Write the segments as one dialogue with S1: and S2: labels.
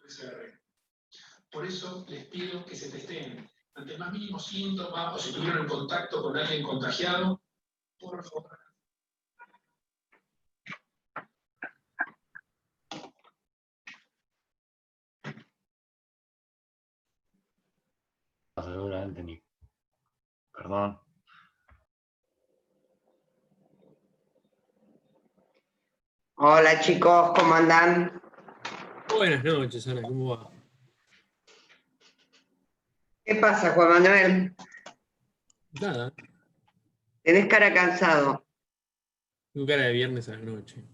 S1: PCR. Por eso les pido que se testeen. Ante el más mínimo síntoma o si tuvieron en contacto con alguien contagiado, por favor.
S2: Seguramente ni. Perdón.
S3: Hola chicos, ¿cómo andan?
S4: Buenas noches, Ana, ¿cómo va?
S3: ¿Qué pasa, Juan Manuel?
S4: Nada,
S3: Tenés cara cansado.
S4: tengo cara de viernes a la noche.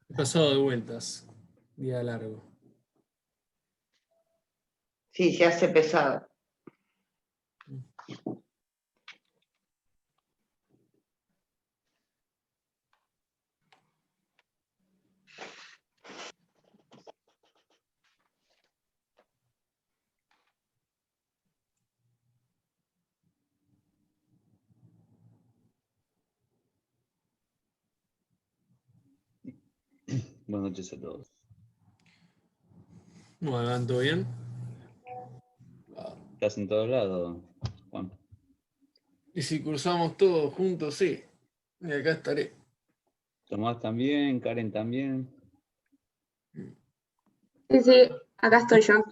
S4: He pasado de vueltas, día largo.
S3: Sí, se hace pesado.
S2: Buenas noches a todos.
S4: ¿Cómo van? ¿Todo bien?
S2: ¿Estás en todos lados, Juan?
S4: Y si cruzamos todos juntos, sí. Y acá estaré.
S2: Tomás también, Karen también.
S5: Sí, sí, acá estoy yo.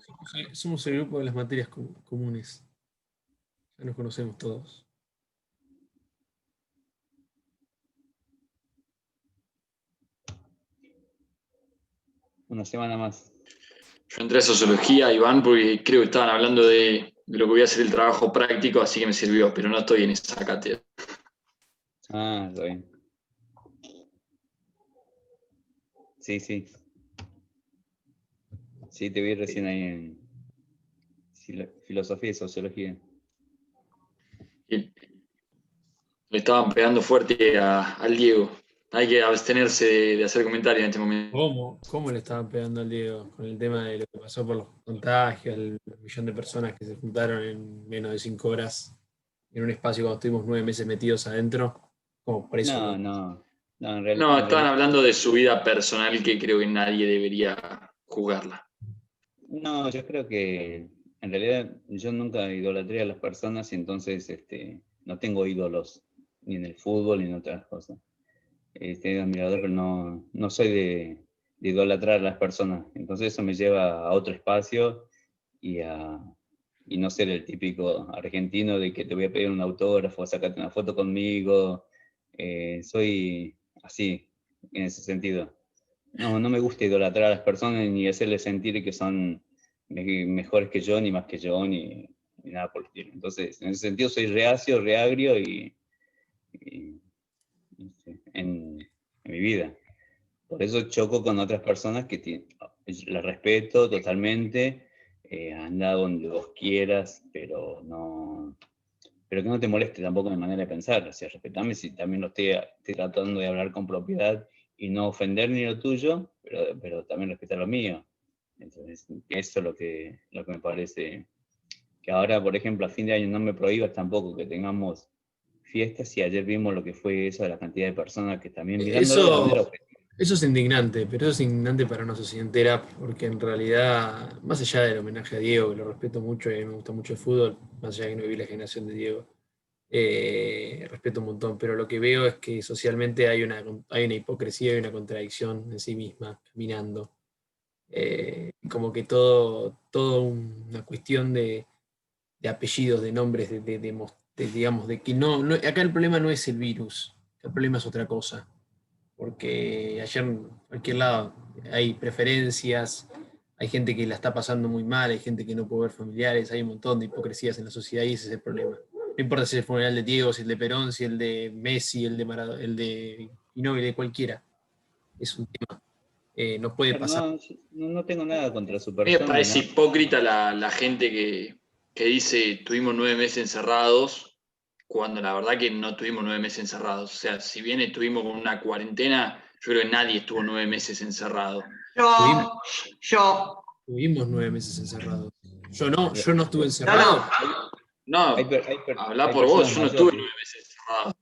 S4: Somos el grupo de las materias comunes. Ya nos conocemos todos.
S2: Una semana más.
S6: Yo entré a sociología, Iván, porque creo que estaban hablando de lo que voy a hacer el trabajo práctico, así que me sirvió, pero no estoy en esa cátedra.
S2: Ah, está bien. Sí, sí. Sí, te vi recién ahí en filosofía y sociología.
S6: Y le estaban pegando fuerte al Diego. Hay que abstenerse de hacer comentarios en este momento.
S4: ¿Cómo le estaban pegando al Diego con el tema de lo que pasó por los contagios, el millón de personas que se juntaron en menos de 5 horas en un espacio cuando estuvimos 9 meses metidos adentro? Como por eso.
S2: No, en
S6: No, estaban
S2: realidad.
S6: hablando de su vida personal que creo que nadie debería jugarla.
S2: No, yo creo que en realidad yo nunca idolatré a las personas y entonces no tengo ídolos ni en el fútbol ni en otras cosas. Admirador, pero no soy de idolatrar a las personas. Entonces eso me lleva a otro espacio y no ser el típico argentino de que te voy a pedir un autógrafo, sacate una foto conmigo. Soy así, en ese sentido. No me gusta idolatrar a las personas ni hacerles sentir que son mejores que yo, ni más que yo, ni nada por el estilo. Entonces, en ese sentido soy reacio, reagrio en mi vida. Por eso choco con otras personas que las respeto totalmente, anda donde vos quieras, pero que no te moleste tampoco mi manera de pensar. O sea, respetame si también lo estoy tratando de hablar con propiedad y no ofender ni lo tuyo, pero también respetar lo mío. Entonces, eso es lo que me parece. Que ahora, por ejemplo, a fin de año no me prohíbas tampoco que tengamos fiestas, y ayer vimos lo que fue eso de la cantidad de personas que también mirándolo de manera objetiva.
S4: Eso es indignante, pero eso es indignante para una sociedad entera, porque en realidad, más allá del homenaje a Diego, que lo respeto mucho y a mí me gusta mucho el fútbol, más allá de que no viví la generación de Diego, respeto un montón, pero lo que veo es que socialmente hay una hipocresía y una contradicción en sí misma, caminando. Como que todo una cuestión de apellidos, de nombres, digamos, de que acá el problema no es el virus, el problema es otra cosa. Porque ayer en cualquier lado hay preferencias, hay gente que la está pasando muy mal, hay gente que no puede ver familiares, hay un montón de hipocresías en la sociedad y ese es el problema. No importa si es el funeral de Diego, si el de Perón, si el de Messi, el de Maradona, el de Ginóbili, de cualquiera. Es un tema. No puede pasar.
S2: No tengo nada contra su
S6: A mí me
S2: persona.
S6: parece hipócrita la gente que dice tuvimos 9 meses encerrados, cuando la verdad que no tuvimos 9 meses encerrados. O sea, si bien estuvimos con una cuarentena, yo creo que nadie estuvo 9 meses encerrado.
S3: Yo.
S4: Tuvimos 9 meses encerrados. Yo no estuve encerrado.
S6: No,
S2: Hay
S6: habla por vos, yo no estuve 9 meses encerrado.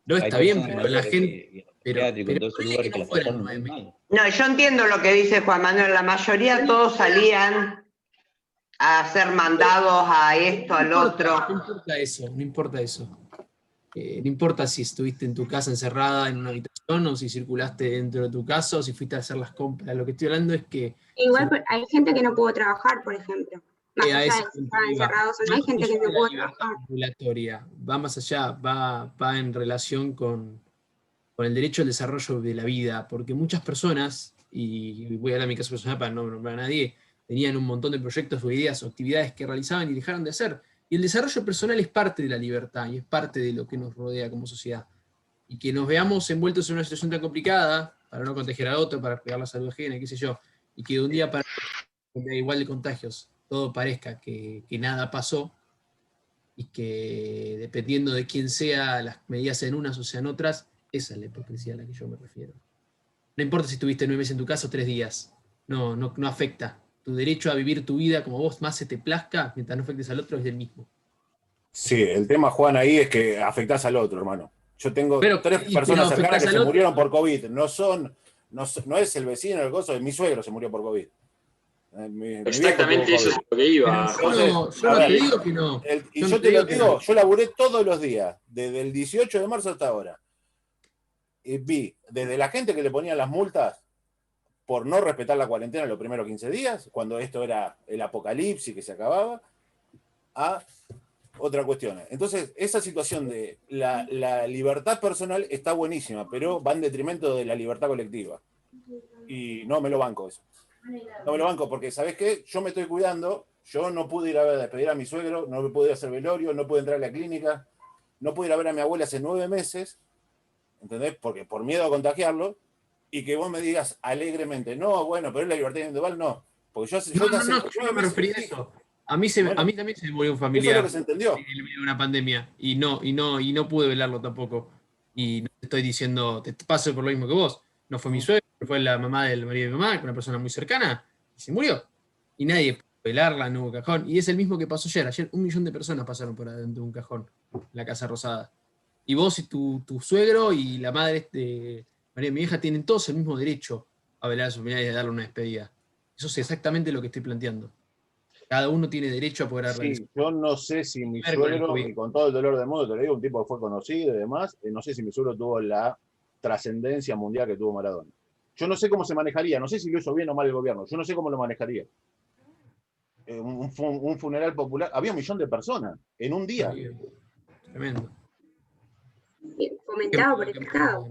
S4: No
S2: Hay
S4: está bien,
S2: personas
S4: pero la
S2: mayores
S4: gente.
S2: y en los
S4: Pero,
S2: psiquiátricos, en
S4: pero
S2: todos esos
S4: ponele
S2: lugares
S4: que
S2: que
S4: no
S2: la
S4: fueran
S2: pasaron muy
S4: 9 meses.
S2: mal.
S3: No, yo entiendo lo que dice Juan Manuel. La mayoría todos salían a ser mandados a esto, al otro.
S4: No importa eso, no importa eso. No importa si estuviste en tu casa encerrada en una habitación o si circulaste dentro de tu casa o si fuiste a hacer las compras. Lo que estoy hablando es que
S5: Igual hay gente que no pudo trabajar, por ejemplo. Más
S4: a
S5: allá
S4: ese
S5: de si
S4: punto
S5: estaban
S4: iba.
S5: encerrados o no, hay
S4: Más
S5: gente que
S4: allá
S5: no
S4: de la
S5: pudo
S4: libertad
S5: trabajar.
S4: populatoria, va más allá, va en relación con el derecho al desarrollo de la vida, porque muchas personas, y voy a hablar de mi caso personal para no nombrar a nadie, tenían un montón de proyectos o ideas o actividades que realizaban y dejaron de hacer. Y el desarrollo personal es parte de la libertad y es parte de lo que nos rodea como sociedad. Y que nos veamos envueltos en una situación tan complicada, para no contagiar a otro, para cuidar la salud ajena, qué sé yo, y que de un día para otro, igual de contagios, todo parezca que nada pasó, y que dependiendo de quién sea, las medidas sean unas o sean otras, esa es la hipocresía a la que yo me refiero. No importa si estuviste 9 meses en tu casa o 3 días, no afecta. Tu derecho a vivir tu vida como vos más se te plazca, mientras no afectes al otro, es del mismo.
S7: Sí, el tema, Juan, ahí es que afectás al otro, hermano. Yo tengo
S4: Pero,
S7: 3
S4: pero
S7: personas cercanas
S4: afectás
S7: que
S4: al
S7: se
S4: otro.
S7: murieron por COVID. No es el vecino, el gozo, mi suegro se murió por COVID. Mi viejo tuvo
S6: Exactamente eso es
S7: COVID.
S6: lo que iba,
S4: Pero
S6: José.
S4: yo no te digo que no.
S7: Y
S4: Yo no
S7: yo
S4: te
S7: te lo
S4: digo que no.
S7: digo, yo laburé todos los días, desde el 18 de marzo hasta ahora. Y vi desde la gente que le ponían las multas por no respetar la cuarentena los primeros 15 días, cuando esto era el apocalipsis que se acababa, a otra cuestión. Entonces, esa situación de la libertad personal está buenísima, pero va en detrimento de la libertad colectiva. Y no me lo banco eso. No me lo banco porque, ¿sabes qué? Yo me estoy cuidando, yo no pude ir a despedir a mi suegro, no pude ir a hacer velorio, no pude entrar a la clínica, no pude ir a ver a mi abuela hace 9 meses, ¿entendés? Porque por miedo a contagiarlo, y que vos me digas alegremente, no, bueno, pero es la libertad individual, no. Porque yo hace
S4: No, yo
S7: 9
S4: no me
S7: meses
S4: refería a
S7: sí.
S4: eso.
S7: Bueno,
S4: A mí también se me murió un
S7: eso es lo que
S4: familiar
S7: se entendió.
S4: en medio de una pandemia y no pude velarlo tampoco. Y no te estoy diciendo, te paso por lo mismo que vos. No fue mi suegro, fue la mamá del marido de mi mamá, que es una persona muy cercana, y se murió. Y nadie pudo velarla, no hubo cajón. Y es el mismo que pasó ayer. Ayer 1 millón de personas pasaron por adentro de un cajón, en la Casa Rosada. Y vos y tu suegro y la madre de María, mi hija, tienen todos el mismo derecho a velar a su familia y a darle una despedida. Eso es exactamente lo que estoy planteando. Cada uno tiene derecho a poder realizar
S7: Sí, yo no sé si mi
S4: con el
S7: suegro,
S4: COVID.
S7: y con todo el dolor del mundo, te lo digo, un tipo que fue conocido y demás, no sé si mi suegro tuvo la trascendencia mundial que tuvo Maradona. Yo no sé cómo se manejaría, no sé si lo hizo bien o mal el gobierno, yo no sé cómo lo manejaría. Un funeral popular, había 1 millón de personas en un día.
S4: Tremendo.
S5: Fomentado por el Estado.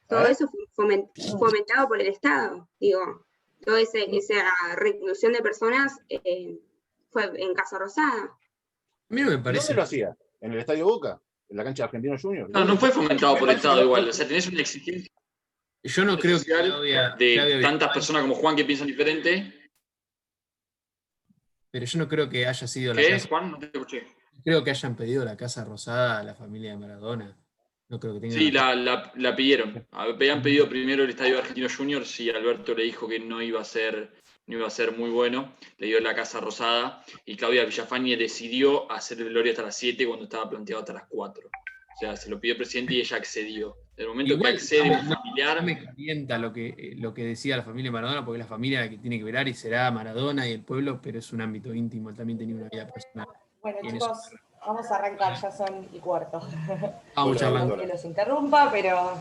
S5: Todo eso fue fomentado por el Estado. Digo, toda esa reclusión de personas fue en Casa Rosada.
S4: A mí no me
S7: ¿Y dónde
S4: parece.
S7: lo hacía? ¿En el Estadio Boca? ¿En la cancha de Argentinos Juniors?
S6: No, no fue fomentado por el Estado igual. O sea, tenés una exigencia
S4: Yo no creo que
S6: social de tantas personas como Juan que piensan diferente.
S4: Pero yo no creo que haya sido la
S6: ¿Qué,
S4: casa.
S6: Juan? No te escuché.
S4: Creo que hayan pedido la Casa Rosada a la familia de Maradona. No creo que tengan.
S6: Sí, la pidieron. Habían pedido primero el Estadio Argentinos Juniors y Alberto le dijo que no iba a ser muy bueno. Le dio la Casa Rosada y Claudia Villafañe decidió hacer el velorio hasta las 7 cuando estaba planteado hasta las 4. O sea, se lo pidió el presidente y ella accedió. En el momento
S4: Igual,
S6: que accede un
S4: no
S6: familiar.
S4: me calienta lo que decía la familia Maradona, porque la familia la que tiene que velar y será Maradona y el pueblo, pero es un ámbito íntimo, él también tenía una vida personal.
S8: Bueno,
S4: Y en
S8: chicos,
S4: eso-
S8: vamos a arrancar, ya son 1:15.
S4: Vamos
S7: Bueno,
S4: charlando.
S8: Que los interrumpa, pero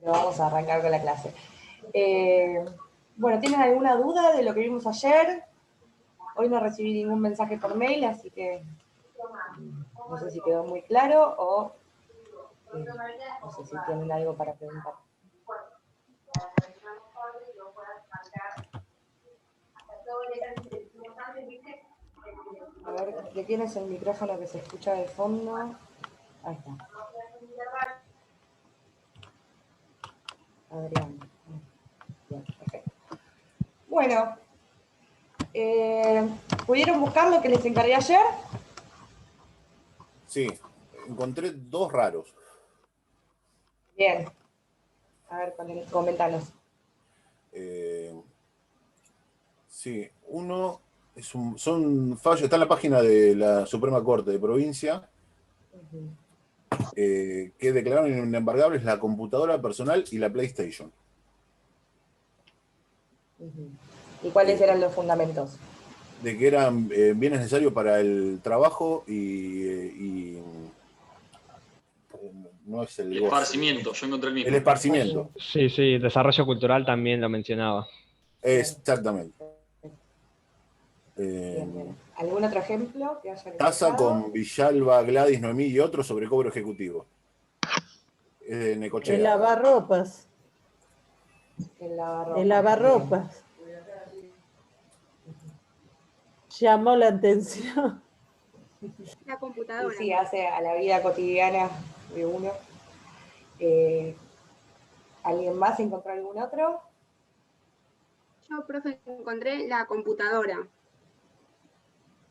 S8: vamos a arrancar con la clase. Bueno, ¿tienen alguna duda de lo que vimos ayer? Hoy no recibí ningún mensaje por mail, así que no sé si quedó muy claro o no sé si tienen algo para preguntar. A ver, ¿de quién es el micrófono que se escucha de fondo? Ahí está. Adrián. Bien, perfecto. Bueno, ¿pudieron buscar lo que les encargué ayer?
S7: Sí, encontré 2 raros.
S8: Bien. A ver, coméntanos.
S7: Sí, uno son fallos, está en la página de la Suprema Corte de Provincia, que declararon inembargables la computadora personal y la PlayStation.
S8: ¿Y cuáles eran los fundamentos?
S7: De que eran bienes necesarios para el trabajo y no es el
S6: esparcimiento, yo encontré el mismo.
S7: El esparcimiento.
S9: Sí, sí, desarrollo cultural también lo mencionaba.
S7: Exactamente.
S8: Bien. ¿Algún otro ejemplo que haya
S7: Tasa con Villalba, Gladys, Noemí y otros sobre cobro ejecutivo. Es de Necochea.
S10: El lavarropas. El lavarropas. Llamó la atención.
S5: La computadora.
S8: Sí, hace a la vida cotidiana de uno. ¿Alguien más encontró algún otro?
S5: Yo, profe, encontré la computadora.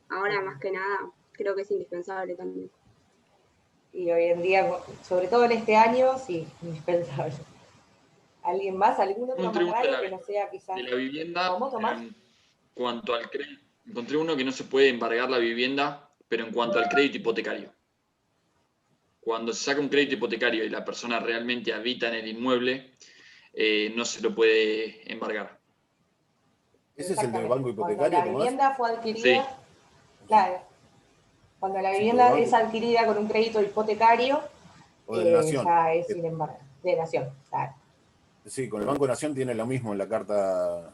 S5: Ahora, más que nada, creo que es indispensable también.
S8: Y hoy en día, sobre todo en este año, sí, indispensable. ¿Alguien más? ¿Algún otro más raro que no sea quizás?
S6: De la vivienda,
S8: ¿Cómo, Tomás?
S6: en cuanto al crédito, encontré uno que no se puede embargar la vivienda, pero en cuanto al crédito hipotecario. Cuando se saca un crédito hipotecario y la persona realmente habita en el inmueble, no se lo puede embargar.
S7: ¿Ese es el del banco hipotecario,
S8: Cuando la vivienda fue adquirida,
S6: sí.
S8: Claro. Cuando la vivienda es adquirida con un crédito hipotecario,
S7: o de Nación.
S8: ya es sin embargo, de Nación, claro.
S7: Sí, con el Banco Nación tiene lo mismo en la carta,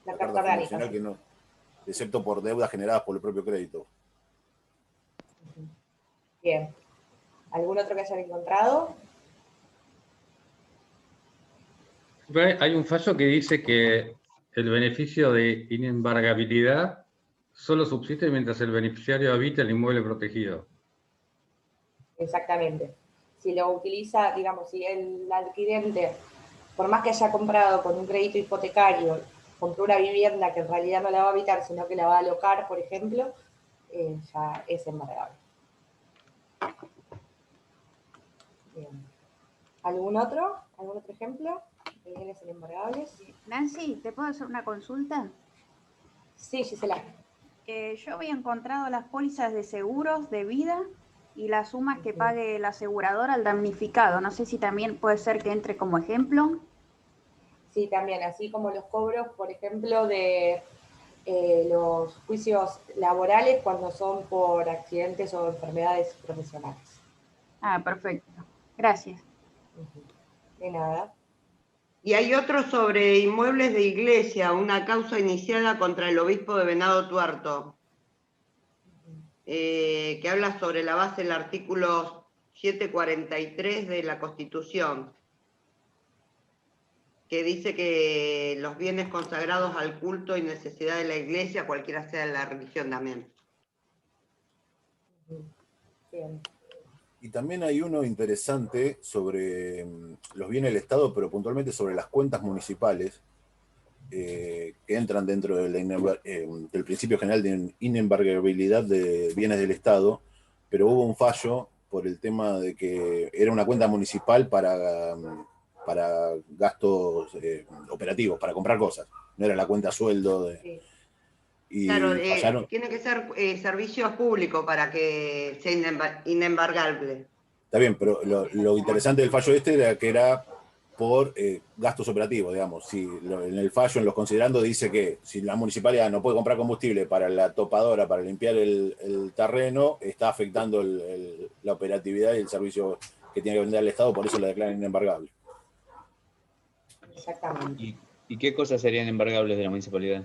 S8: la carta orgánica,
S7: sí. Que no, excepto por deudas generadas por el propio crédito.
S8: Bien. ¿Algún otro que hayan encontrado?
S11: Hay un fallo que dice que el beneficio de inembargabilidad solo subsiste mientras el beneficiario habita el inmueble protegido.
S8: Exactamente. Si lo utiliza, digamos, si el adquirente, por más que haya comprado con un crédito hipotecario, compró una vivienda que en realidad no la va a habitar, sino que la va a alocar, por ejemplo, ya es embargable. Bien. ¿Algún otro ejemplo de bienes inembargables?
S12: Nancy, ¿te puedo hacer una consulta?
S8: Sí, Gisela.
S12: Yo había encontrado las pólizas de seguros de vida y las sumas que pague la aseguradora al damnificado. No sé si también puede ser que entre como ejemplo.
S8: Sí, también, así como los cobros, por ejemplo, de los juicios laborales cuando son por accidentes o enfermedades profesionales.
S12: Ah, perfecto. Gracias.
S8: De nada.
S3: Y hay otro sobre inmuebles de iglesia, una causa iniciada contra el obispo de Venado Tuerto, que habla sobre la base del artículo 743 de la Constitución, que dice que los bienes consagrados al culto y necesidad de la iglesia, cualquiera sea la religión también.
S8: Bien.
S7: Y también hay uno interesante sobre los bienes del Estado, pero puntualmente sobre las cuentas municipales, que entran dentro del principio general de inembargabilidad de bienes del Estado, pero hubo un fallo por el tema de que era una cuenta municipal para gastos operativos, para comprar cosas. No era la cuenta sueldo.
S8: Sí.
S7: Y
S3: claro,
S7: fallaron.
S3: Tiene que ser servicios públicos para que sea inembargable.
S7: Está bien, pero lo interesante del fallo era que era por gastos operativos, digamos. Si en el fallo, en los considerandos, dice que si la municipalidad no puede comprar combustible para la topadora, para limpiar el terreno, está afectando la operatividad y el servicio que tiene que vender el Estado, por eso la declaran inembargable.
S8: Exactamente.
S2: ¿Y qué cosas serían embargables de la municipalidad?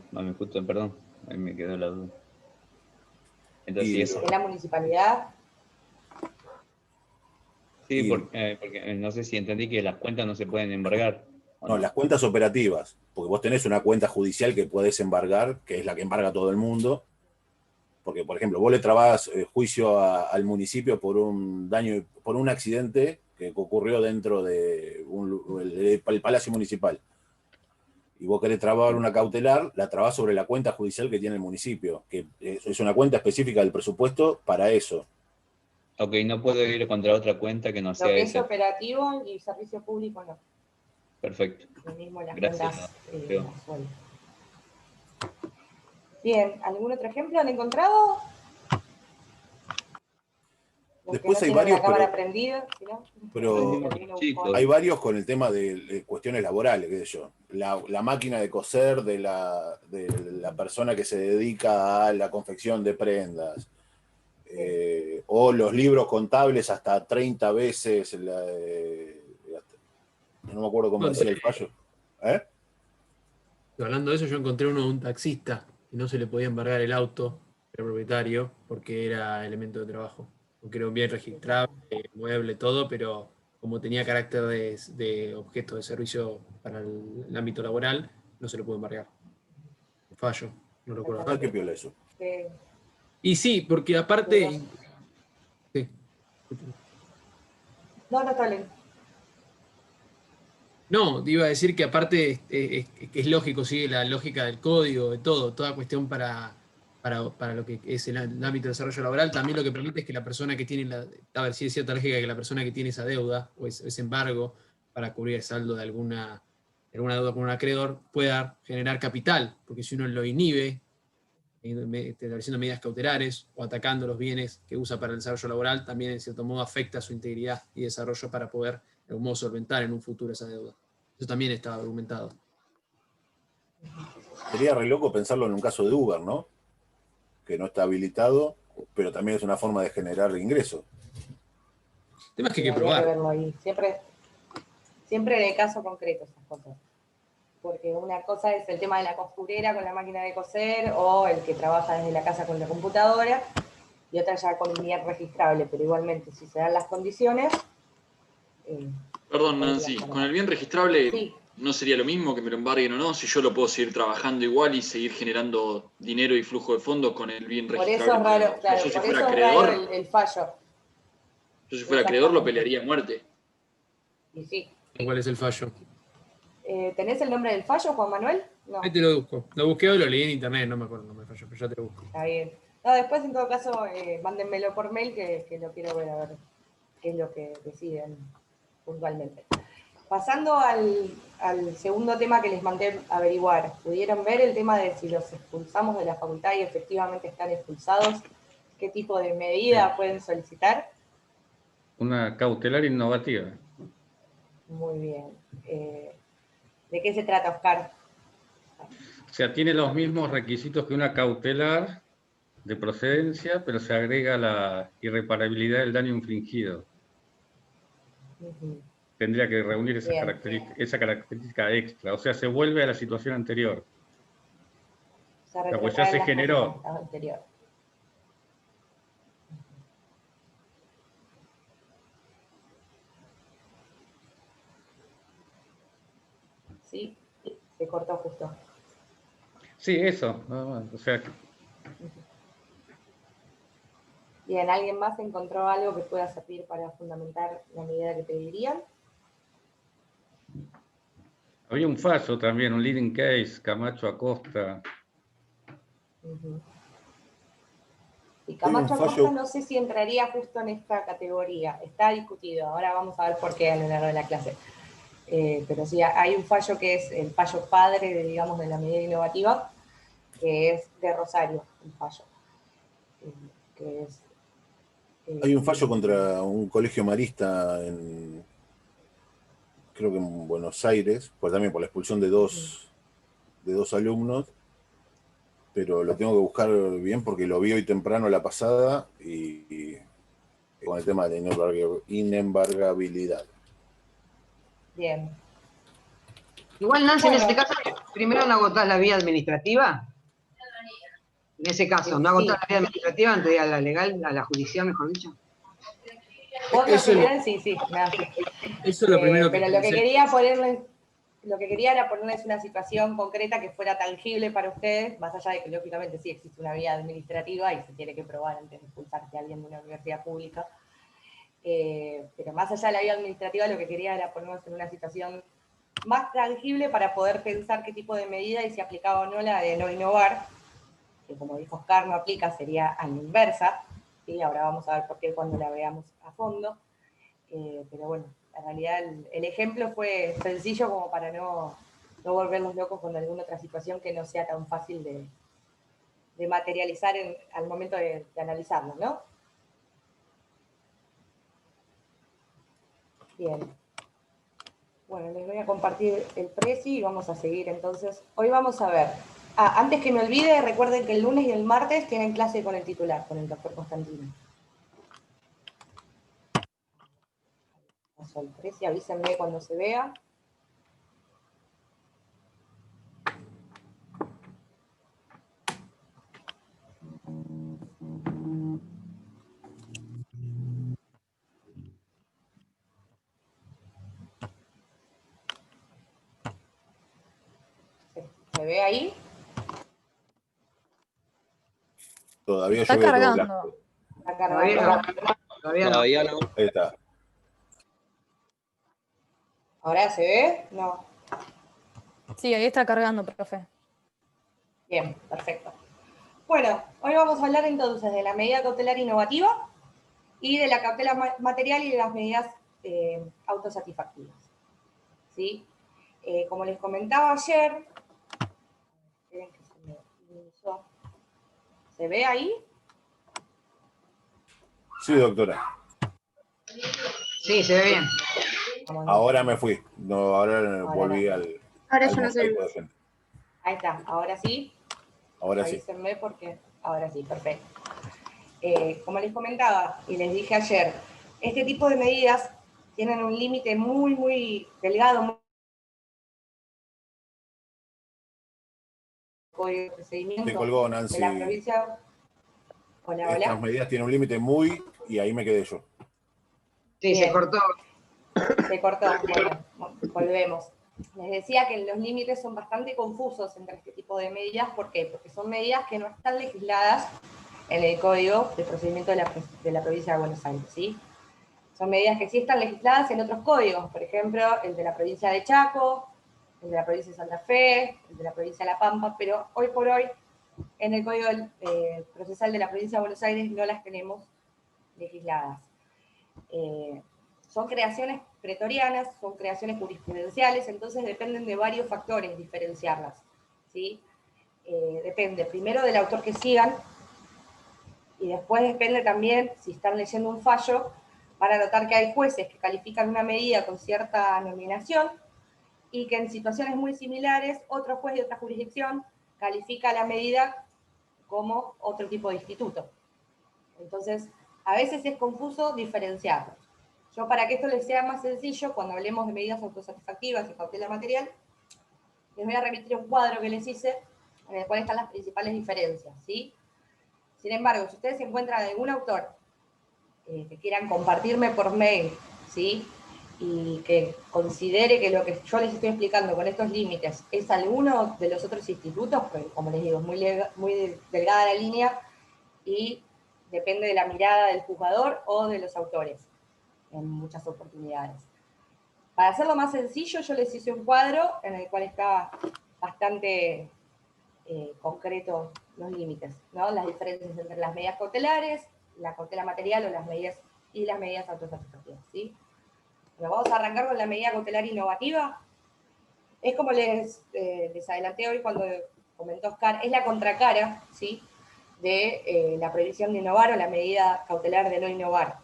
S2: Perdón, ahí me quedó la duda. Entonces,
S8: ¿De la municipalidad?
S2: Sí, porque no sé si entendí que las cuentas no se pueden embargar.
S7: No, las cuentas operativas, porque vos tenés una cuenta judicial que podés embargar, que es la que embarga todo el mundo, porque, por ejemplo, vos le trabás juicio al municipio por un daño, por un accidente que ocurrió dentro de el Palacio Municipal. Y vos querés trabar una cautelar, la trabás sobre la cuenta judicial que tiene el municipio, que es una cuenta específica del presupuesto para eso.
S2: Ok, no puedo ir contra otra cuenta que no sea
S8: Lo que es
S2: esa.
S8: operativo y servicio público no.
S2: Perfecto.
S8: Lo mismo las
S2: Gracias.
S8: cuentas. Bien, ¿algún otro ejemplo han encontrado? Los
S7: Después
S8: que
S7: hay
S8: no tienen
S7: varios,
S8: la cámara
S7: pero-
S8: prendida, si no,
S7: Pero
S2: Chicos,
S7: hay varios con el tema de cuestiones laborales, qué sé yo. La máquina de coser de la persona que se dedica a la confección de prendas. O los libros contables hasta 30 veces. No me acuerdo cómo decía el fallo.
S4: Hablando de eso, yo encontré uno de un taxista y no se le podía embargar el auto al propietario porque era elemento de trabajo. Porque era un bien registrable, mueble, todo, pero como tenía carácter de objeto de servicio para el ámbito laboral, no se lo pudo embargar. Fallo, no lo recuerdo.
S7: Ah, qué piola eso.
S4: Y sí, porque aparte. Sí.
S8: No, está bien.
S4: No, iba a decir que aparte es lógico, sigue la lógica del código, de todo, toda cuestión para lo que es el ámbito de desarrollo laboral, también lo que permite es que la persona que tiene, a ver si es cierta lógica que la persona que tiene esa deuda o ese embargo para cubrir el saldo de alguna deuda con un acreedor pueda generar capital, porque si uno lo inhibe, estableciendo medidas cautelares o atacando los bienes que usa para el desarrollo laboral, también en cierto modo afecta su integridad y desarrollo para poder de algún modo solventar en un futuro esa deuda. Eso también estaba argumentado.
S7: Sería re loco pensarlo en un caso de Uber, ¿no? Que no está habilitado, pero también es una forma de generar ingresos.
S4: El tema es que hay que
S8: Habría
S4: probar.
S8: verlo ahí. Siempre en el caso concreto esas cosas. Porque una cosa es el tema de la costurera con la máquina de coser o el que trabaja desde la casa con la computadora y otra ya con un bien registrable, pero igualmente si se dan las condiciones...
S6: Perdón, Nancy, con el bien registrable
S8: Sí.
S6: no sería lo mismo que me lo embarguen o no, si yo lo puedo seguir trabajando igual y seguir generando dinero y flujo de fondos con el bien
S8: Por
S6: registrable.
S8: eso es raro, claro,
S6: Yo si
S8: por
S6: fuera
S8: eso es
S6: acreedor,
S8: raro el fallo.
S6: yo si fuera acreedor lo pelearía a muerte.
S8: Y sí.
S4: ¿Cuál es el fallo?
S8: ¿Tenés el nombre del fallo, Juan Manuel? No.
S4: Ahí te lo busco. Lo busqué o lo leí en internet, no me acuerdo, no me fallo, pero ya te lo busco.
S8: Está bien. No, después, en todo caso, mándenmelo por mail que lo quiero ver a ver qué es lo que deciden puntualmente. Pasando al segundo tema que les mandé averiguar, ¿pudieron ver el tema de si los expulsamos de la facultad y efectivamente están expulsados? ¿Qué tipo de medida pueden solicitar?
S11: Una cautelar innovativa.
S8: Muy bien. ¿De qué se trata, Oscar?
S11: O sea, tiene los mismos requisitos que una cautelar de procedencia, pero se agrega la irreparabilidad del daño infligido. Tendría que reunir esa característica extra, o sea, se vuelve a la situación anterior. Pues ya se generó.
S8: Anterior. Sí, se cortó justo.
S11: Sí, eso, nada más. O sea,
S8: Bien, ¿alguien más encontró algo que pueda servir para fundamentar la medida que pedirían?
S11: había un fallo también, un leading case, Camacho Acosta.
S8: Y Camacho Acosta no sé si entraría justo en esta categoría. Está discutido. Ahora vamos a ver por qué a lo largo de la clase. Pero sí, hay un fallo que es el fallo padre, digamos, de la medida innovativa, que es de Rosario, un fallo. Que es,
S7: Hay un fallo contra un colegio marista creo que en Buenos Aires, pues también por la expulsión de dos alumnos, pero lo tengo que buscar bien porque lo vi hoy temprano la pasada y con el tema de la inembargabilidad.
S8: Bien.
S3: Igual, Nancy, en ese caso, primero no agotás la vía administrativa. En ese caso, ¿no agotás la vía administrativa antes de ir a la legal, a la judicial, mejor dicho?
S8: Sí, me hace.
S4: Eso es lo primero
S8: pero
S4: que
S8: lo que
S4: pensé.
S8: quería era ponerles una situación concreta que fuera tangible para ustedes, más allá de que lógicamente sí existe una vía administrativa y se tiene que probar antes de expulsarse a alguien de una universidad pública. Pero más allá de la vía administrativa, lo que quería era ponernos en una situación más tangible para poder pensar qué tipo de medida y si aplicaba o no la de no innovar, que como dijo Oscar, no aplica, sería a la inversa. ¿Sí? Ahora vamos a ver por qué cuando la veamos a fondo. Pero bueno, en realidad el ejemplo fue sencillo como para no volvernos locos con alguna otra situación que no sea tan fácil de materializar al momento de analizarlo, ¿no? Bien. Bueno, les voy a compartir el presi y vamos a seguir. Entonces, hoy vamos a ver. Antes que me olvide, recuerden que el lunes y el martes tienen clase con el titular, con el doctor Constantino. Paso al presi, avísenme cuando se vea. ¿Se ve ahí?
S7: Todavía
S13: Está
S7: yo veo todo
S13: cargando.
S7: blanco.
S8: Está cargando.
S3: Todavía no.
S7: Ahí está.
S8: ¿Ahora se ve? No.
S13: Sí, ahí está cargando, profe.
S8: Bien, perfecto. Bueno, hoy vamos a hablar entonces de la medida cautelar innovativa y de la cautela material y de las medidas autosatisfactivas. ¿Sí? Como les comentaba ayer, esperen que se me minimizó. ¿Se ve ahí?
S7: Sí, doctora.
S3: Sí, se ve bien.
S7: Ahora me fui. No, ahora volví al.
S5: Ahora
S7: al
S5: ya no se ve.
S7: mosaico de gente.
S8: Ahí está, ahora sí.
S7: Ahora sí.
S8: Avísenme porque ahora sí, perfecto. Como les comentaba y les dije ayer, este tipo de medidas tienen un límite muy, muy delgado, código de procedimiento
S7: Te colgó,
S8: de
S7: Nancy.
S8: la provincia. Hola,
S7: Estas
S8: hola.
S7: medidas tienen un límite muy. Y ahí me quedé yo.
S3: Sí,
S8: Bien.
S3: se cortó.
S8: Se cortó, bueno, volvemos. Les decía que los límites son bastante confusos entre este tipo de medidas. ¿Por qué? Porque son medidas que no están legisladas en el Código de Procedimiento de la Provincia de Buenos Aires, ¿sí? Son medidas que sí están legisladas en otros códigos, por ejemplo, el de la provincia de Chaco, el de la provincia de Santa Fe, el de la provincia de La Pampa, pero hoy por hoy en el Código Procesal de la Provincia de Buenos Aires no las tenemos legisladas. Son creaciones pretorianas, son creaciones jurisprudenciales, entonces dependen de varios factores diferenciarlas, ¿sí? Depende primero del autor que sigan, y después depende también, si están leyendo un fallo, van a notar que hay jueces que califican una medida con cierta nominación, y que en situaciones muy similares, otro juez de otra jurisdicción califica la medida como otro tipo de instituto. Entonces, a veces es confuso diferenciarlos. Yo, para que esto les sea más sencillo, cuando hablemos de medidas autosatisfactivas y cautela material, les voy a remitir un cuadro que les hice, en el cual están las principales diferencias, ¿sí? Sin embargo, si ustedes encuentran algún autor que quieran compartirme por mail, ¿sí? Y que considere que lo que yo les estoy explicando con estos límites es alguno de los otros institutos, porque como les digo, es muy delgada la línea y depende de la mirada del juzgador o de los autores en muchas oportunidades. Para hacerlo más sencillo, yo les hice un cuadro en el cual está bastante concreto los límites, ¿no? Las diferencias entre las medidas cautelares, la cautela material o las medidas autosatisfactivas, ¿sí? Bueno, vamos a arrancar con la medida cautelar innovativa. Es como les adelanté hoy cuando comentó Oscar, es la contracara, ¿sí? De la prohibición de innovar o la medida cautelar de no innovar.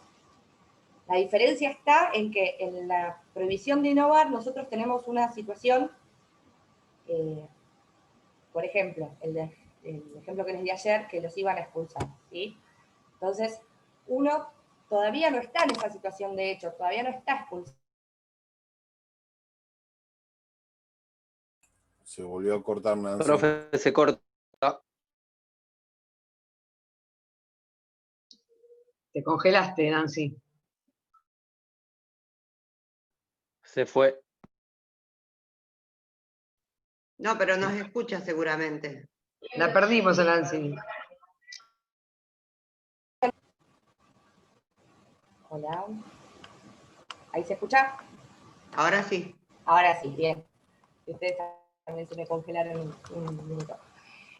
S8: La diferencia está en que en la prohibición de innovar nosotros tenemos una situación, por ejemplo, el ejemplo que les di ayer, que los iban a expulsar, ¿sí? Entonces, uno todavía no está en esa situación de hecho, todavía no está expulsado.
S7: Se volvió a cortar, Nancy.
S14: Profe, se corta.
S3: Te congelaste, Nancy.
S14: Se fue.
S3: No, pero nos escucha seguramente. La perdimos a Nancy.
S8: Hola. ¿Ahí se escucha?
S3: Ahora sí.
S8: Ahora sí, bien. Ustedes también se me congelaron un minuto.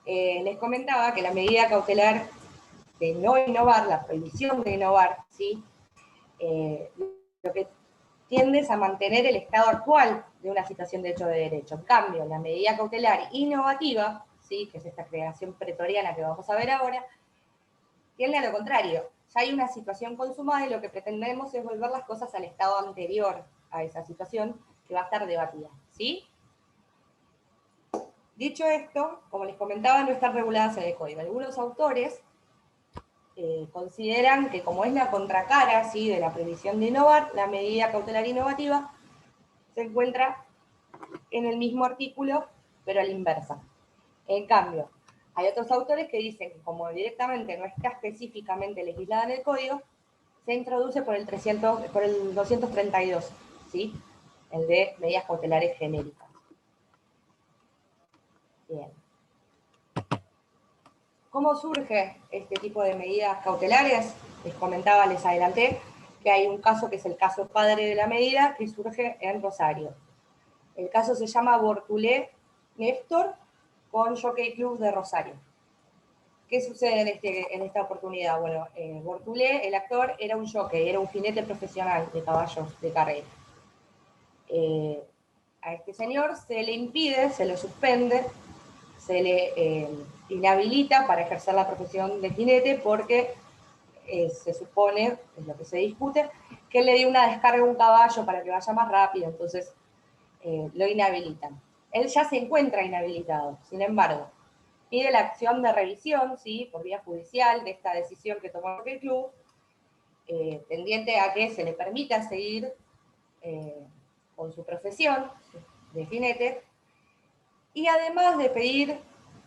S8: Les comentaba que la medida cautelar de no innovar, la prohibición de innovar, ¿sí? Lo que tiende es a mantener el estado actual de una situación de hecho de derecho. En cambio, la medida cautelar innovativa, ¿sí? Que es esta creación pretoriana que vamos a ver ahora, tiende a lo contrario, ya hay una situación consumada y lo que pretendemos es volver las cosas al estado anterior a esa situación que va a estar debatida, ¿sí? Dicho esto, como les comentaba, no están reguladas en el código. Algunos autores consideran que como es la contracara, ¿sí?, de la prohibición de innovar, la medida cautelar innovativa se encuentra en el mismo artículo, pero a la inversa. En cambio, hay otros autores que dicen que como directamente no está específicamente legislada en el código, se introduce por el 232, ¿sí?, el de medidas cautelares genéricas. Bien. ¿Cómo surge este tipo de medidas cautelares? Les comentaba, les adelanté, que hay un caso que es el caso padre de la medida, que surge en Rosario. El caso se llama Bortulé Néstor con Jockey Club de Rosario. ¿Qué sucede en esta oportunidad? Bueno, Bortulé, el actor, era un jockey, era un jinete profesional de caballos de carrera. A este señor se le impide, se lo suspende, se le inhabilita para ejercer la profesión de jinete porque se supone, es lo que se discute, que él le dio una descarga a un caballo para que vaya más rápido, entonces lo inhabilitan. Él ya se encuentra inhabilitado, sin embargo, pide la acción de revisión, ¿sí?, por vía judicial de esta decisión que tomó el club, tendiente a que se le permita seguir con su profesión de jinete, y además de pedir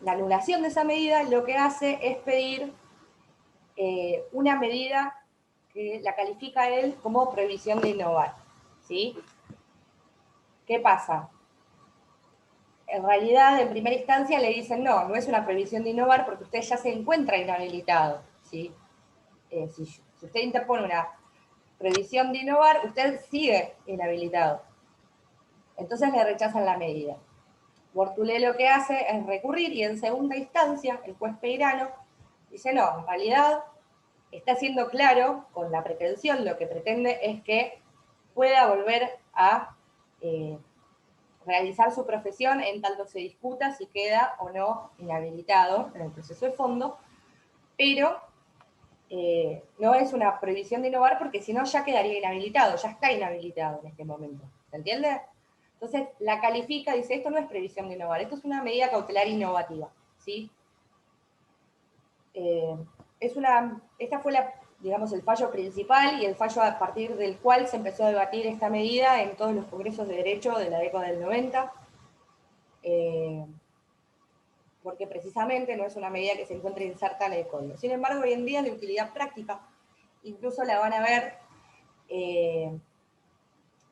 S8: la anulación de esa medida, lo que hace es pedir una medida que la califica él como prohibición de innovar, ¿sí? ¿Qué pasa? En realidad, en primera instancia le dicen, no, no es una prohibición de innovar porque usted ya se encuentra inhabilitado, ¿sí? Si usted interpone una prohibición de innovar, usted sigue inhabilitado. Entonces le rechazan la medida. Bortulé lo que hace es recurrir y en segunda instancia el juez Peirano dice, no, en realidad está siendo claro con la pretensión, lo que pretende es que pueda volver a realizar su profesión en tanto se discuta si queda o no inhabilitado en el proceso de fondo, pero no es una prohibición de innovar porque si no ya quedaría inhabilitado, ya está inhabilitado en este momento, ¿se entiende? Entonces la califica, dice, esto no es prohibición de innovar, esto es una medida cautelar innovativa, ¿sí? Esta fue digamos, el fallo principal y el fallo a partir del cual se empezó a debatir esta medida en todos los congresos de derecho de la década del 90, porque precisamente no es una medida que se encuentre inserta en el código. Sin embargo, hoy en día la utilidad práctica, incluso la van a ver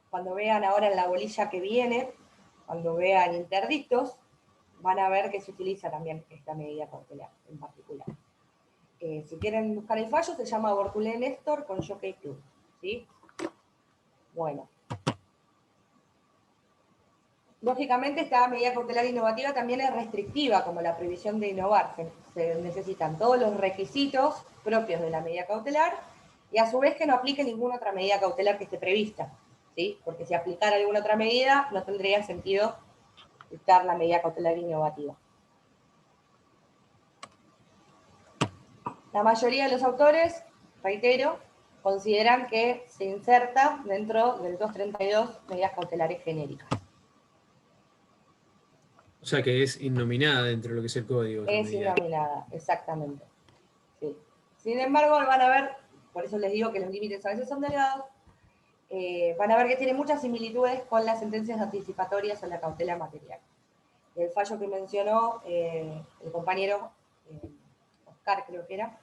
S8: cuando vean ahora en la bolilla que viene, cuando vean interdictos, van a ver que se utiliza también esta medida cautelar en particular. Si quieren buscar el fallo, se llama Bortulé Néstor con Jockey Club, ¿sí? Bueno. Lógicamente, esta medida cautelar innovativa también es restrictiva, como la prohibición de innovar. Se necesitan todos los requisitos propios de la medida cautelar y a su vez que no aplique ninguna otra medida cautelar que esté prevista, ¿sí? Porque si aplicara alguna otra medida, no tendría sentido dictar la medida cautelar innovativa. La mayoría de los autores, reitero, consideran que se inserta dentro del 232 medidas cautelares genéricas.
S4: O sea que es innominada dentro de lo que es el código.
S8: Es innominada, exactamente. Sí. Sin embargo, van a ver, por eso les digo que los límites a veces son delgados, van a ver que tiene muchas similitudes con las sentencias anticipatorias o la cautela material. El fallo que mencionó el compañero Oscar, creo que era,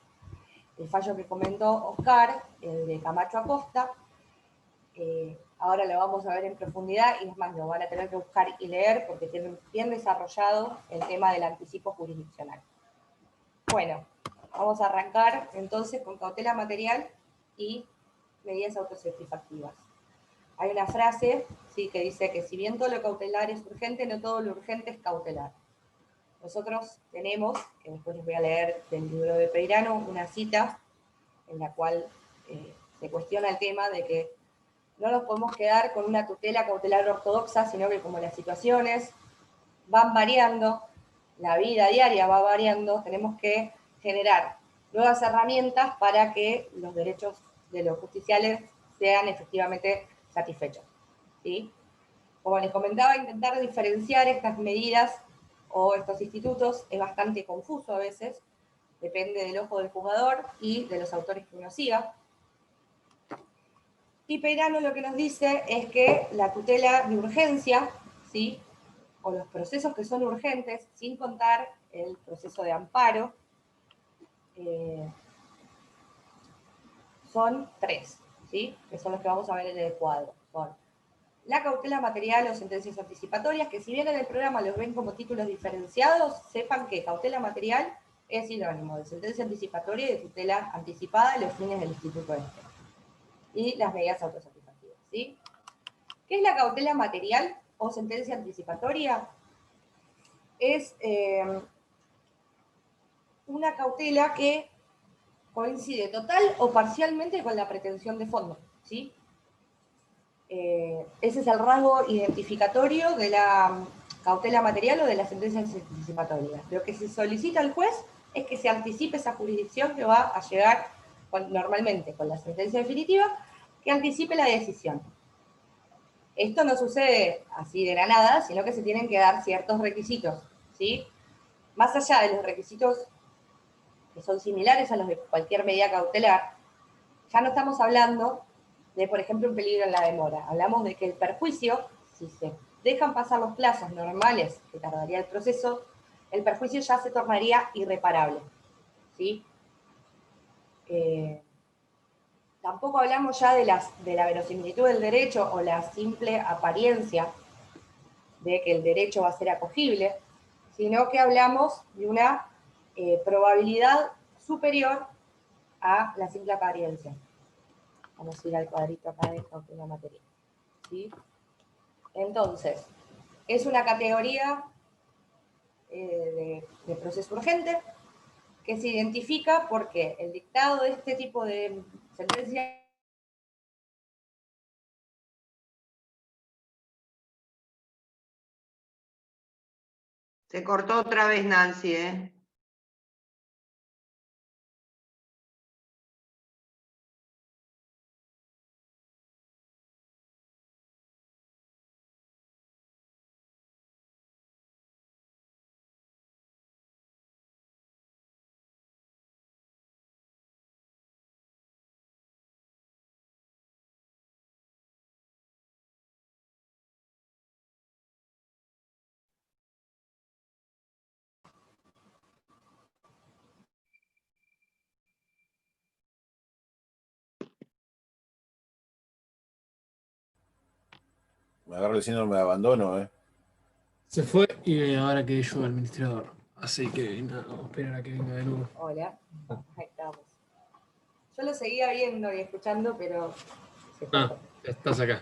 S8: el fallo que comentó Oscar, el de Camacho Acosta, ahora lo vamos a ver en profundidad y es más, lo van a tener que buscar y leer porque tienen bien desarrollado el tema del anticipo jurisdiccional. Bueno, vamos a arrancar entonces con cautela material y medidas autosatisfactivas. Hay una frase, ¿sí?, que dice que si bien todo lo cautelar es urgente, no todo lo urgente es cautelar. Nosotros tenemos, que después les voy a leer del libro de Peirano, una cita en la cual se cuestiona el tema de que no nos podemos quedar con una tutela cautelar ortodoxa, sino que como las situaciones van variando, la vida diaria va variando, tenemos que generar nuevas herramientas para que los derechos de los justiciales sean efectivamente satisfechos, ¿sí? Como les comentaba, intentar diferenciar estas medidas o estos institutos es bastante confuso a veces, depende del ojo del juzgador y de los autores que uno siga. Y Peirano lo que nos dice es que la tutela de urgencia, ¿sí?, o los procesos que son urgentes, sin contar el proceso de amparo, son 3, ¿sí?, que son los que vamos a ver en el cuadro. Son la cautela material o sentencias anticipatorias, que si bien en el programa los ven como títulos diferenciados, sepan que cautela material es sinónimo de sentencia anticipatoria y de tutela anticipada a los fines del instituto este. Y las medidas autosatisfactivas, ¿sí? ¿Qué es la cautela material o sentencia anticipatoria? Es una cautela que coincide total o parcialmente con la pretensión de fondo, ¿sí? Ese es el rasgo identificatorio de la cautela material o de la sentencia anticipatoria. Lo que se solicita al juez es que se anticipe esa jurisdicción que va a llegar normalmente con la sentencia definitiva, que anticipe la decisión. Esto no sucede así de la nada, sino que se tienen que dar ciertos requisitos, ¿sí? Más allá de los requisitos que son similares a los de cualquier medida cautelar, ya no estamos hablando de, por ejemplo, un peligro en la demora. Hablamos de que el perjuicio, si se dejan pasar los plazos normales que tardaría el proceso, el perjuicio ya se tornaría irreparable, ¿sí? Tampoco hablamos ya de la verosimilitud del derecho o la simple apariencia de que el derecho va a ser acogible, sino que hablamos de una probabilidad superior a la simple apariencia. Vamos a ir al cuadrito acá de cautela material, ¿sí? Entonces, es una categoría de proceso urgente que se identifica porque el dictado de este tipo de sentencia
S3: Se cortó otra vez, Nancy, ¿eh?
S7: Me agarra el síndrome de abandono, ¿eh?
S4: Se fue y ahora quedé yo administrador. Así que nada, vamos a esperar a que venga de nuevo.
S8: Hola, ahí estamos. Yo lo seguía viendo y escuchando, pero se fue.
S4: Ah, estás acá.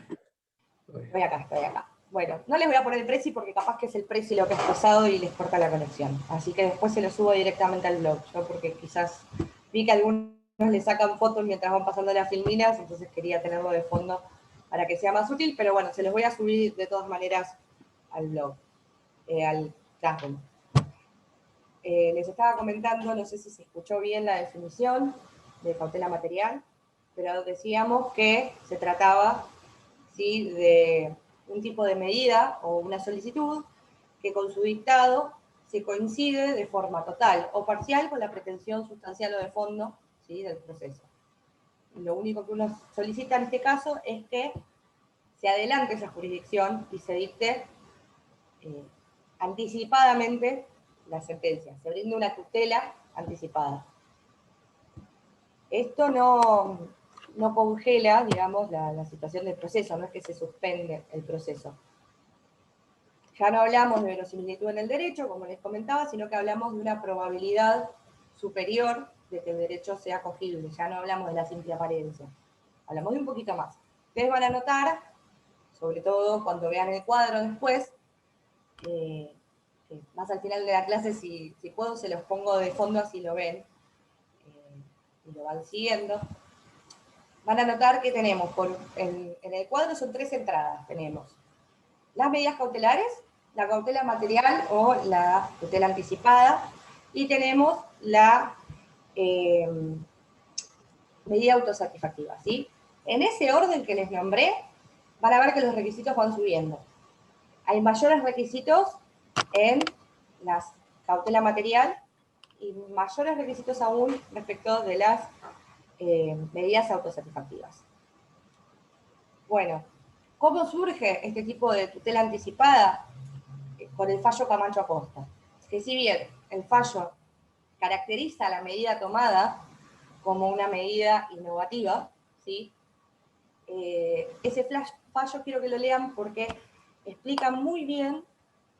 S8: Estoy acá. Bueno, no les voy a poner el preci porque capaz que es el preci lo que es pesado y les corta la conexión. Así que después se lo subo directamente al blog. Yo porque quizás vi que algunos le sacan fotos mientras van pasando las filminas, entonces quería tenerlo de fondo para que sea más útil, pero bueno, se los voy a subir de todas maneras al blog, al Classroom. Les estaba comentando, no sé si se escuchó bien la definición de cautela material, pero decíamos que se trataba, ¿sí?, de un tipo de medida o una solicitud que con su dictado se coincide de forma total o parcial con la pretensión sustancial o de fondo, ¿sí?, del proceso. Lo único que uno solicita en este caso es que se adelante esa jurisdicción y se dicte anticipadamente la sentencia, se brinda una tutela anticipada. Esto no congela, digamos, la situación del proceso, no es que se suspende el proceso. Ya no hablamos de verosimilitud en el derecho, como les comentaba, sino que hablamos de una probabilidad superior de que el derecho sea acogible. Ya no hablamos de la simple apariencia. Hablamos de un poquito más. Ustedes van a notar, sobre todo cuando vean el cuadro después, más al final de la clase, si puedo, se los pongo de fondo, así lo ven, y lo van siguiendo. Van a notar que tenemos, en el cuadro son 3 entradas. Tenemos las medidas cautelares, la cautela material o la tutela anticipada, y tenemos la medida autosatisfactiva, ¿sí? En ese orden que les nombré, van a ver que los requisitos van subiendo. Hay mayores requisitos en la cautela material y mayores requisitos aún respecto de las medidas autosatisfactivas. Bueno, ¿cómo surge este tipo de tutela anticipada? Con el fallo Camacho Acosta. Que si bien el fallo caracteriza la medida tomada como una medida innovativa, ¿sí? Ese fallo quiero que lo lean porque explica muy bien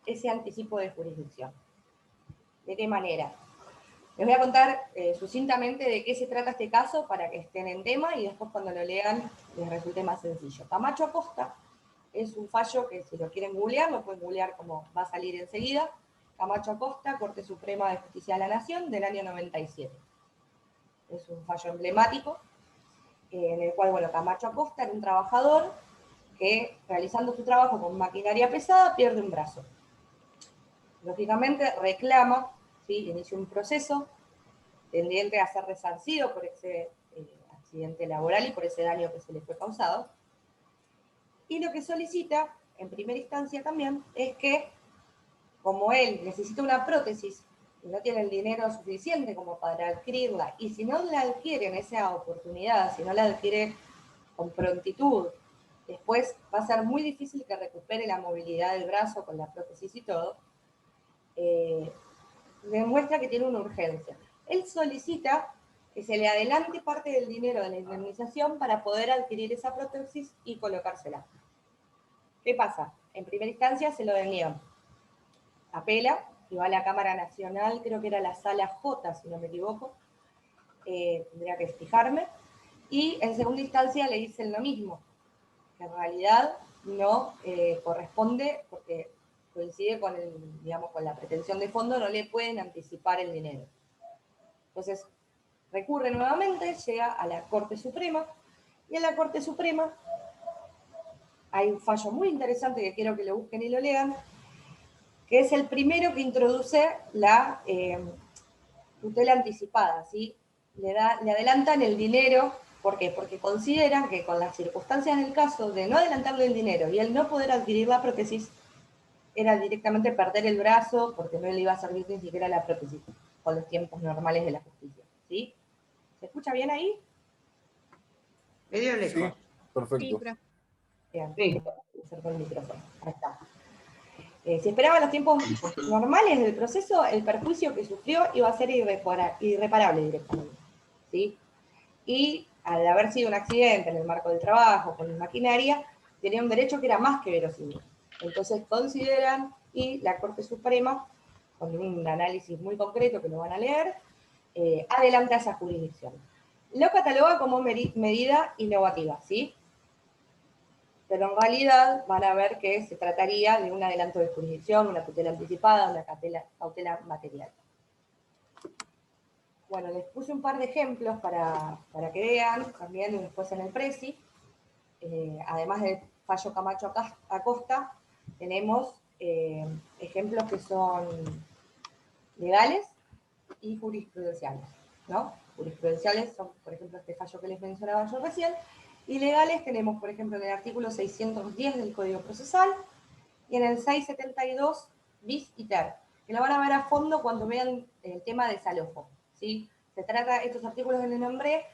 S8: ese anticipo de jurisdicción. ¿De qué manera? Les voy a contar sucintamente de qué se trata este caso para que estén en tema y después cuando lo lean les resulte más sencillo. Camacho Acosta es un fallo que si lo quieren googlear, lo pueden googlear como va a salir enseguida. Camacho Acosta, Corte Suprema de Justicia de la Nación, del año 97. Es un fallo emblemático en el cual, bueno, Camacho Acosta era un trabajador que realizando su trabajo con maquinaria pesada pierde un brazo. Lógicamente reclama, ¿sí? Inicia un proceso tendiente a ser resarcido por ese accidente laboral y por ese daño que se le fue causado. Y lo que solicita, en primera instancia también, es que, como él necesita una prótesis y no tiene el dinero suficiente como para adquirirla, y si no la adquiere en esa oportunidad, si no la adquiere con prontitud, después va a ser muy difícil que recupere la movilidad del brazo con la prótesis y todo, demuestra que tiene una urgencia. Él solicita que se le adelante parte del dinero de la indemnización para poder adquirir esa prótesis y colocársela. ¿Qué pasa? En primera instancia se lo deniegan. Apela y va a la Cámara Nacional, creo que era la Sala J, si no me equivoco, tendría que fijarme, y en segunda instancia le dicen lo mismo, que en realidad no corresponde porque coincide con, digamos, con la pretensión de fondo, no le pueden anticipar el dinero. Entonces, recurre nuevamente, llega a la Corte Suprema, y en la Corte Suprema hay un fallo muy interesante que quiero que lo busquen y lo lean, que es el primero que introduce la tutela anticipada, ¿sí? Le adelantan el dinero, ¿por qué? Porque consideran que con las circunstancias del caso de no adelantarle el dinero y el no poder adquirir la prótesis, era directamente perder el brazo porque no le iba a servir ni siquiera la prótesis con los tiempos normales de la justicia, ¿sí? ¿Se escucha bien ahí?
S3: Medio lejos.
S7: Sí, perfecto.
S8: Bien, acerco el micrófono. Ahí está. Si esperaban los tiempos normales del proceso, el perjuicio que sufrió iba a ser irreparable directamente, ¿sí? Y al haber sido un accidente en el marco del trabajo, con maquinaria, tenía un derecho que era más que verosímil. Entonces consideran, y la Corte Suprema, con un análisis muy concreto que lo van a leer, adelanta esa jurisdicción. Lo cataloga como medida innovativa, ¿sí? Pero en realidad van a ver que se trataría de un adelanto de jurisdicción, una tutela anticipada, una cautela material. Bueno, les puse un par de ejemplos para que vean, también después en el Presi. Además del fallo Camacho Acosta, tenemos ejemplos que son legales y jurisprudenciales, ¿no? Jurisprudenciales son, por ejemplo, este fallo que les mencionaba yo recién, y legales tenemos, por ejemplo, en el artículo 610 del Código Procesal y en el 672 bis y ter, que lo van a ver a fondo cuando vean el tema de desalojo, ¿sí? Se trata, estos artículos que les nombré,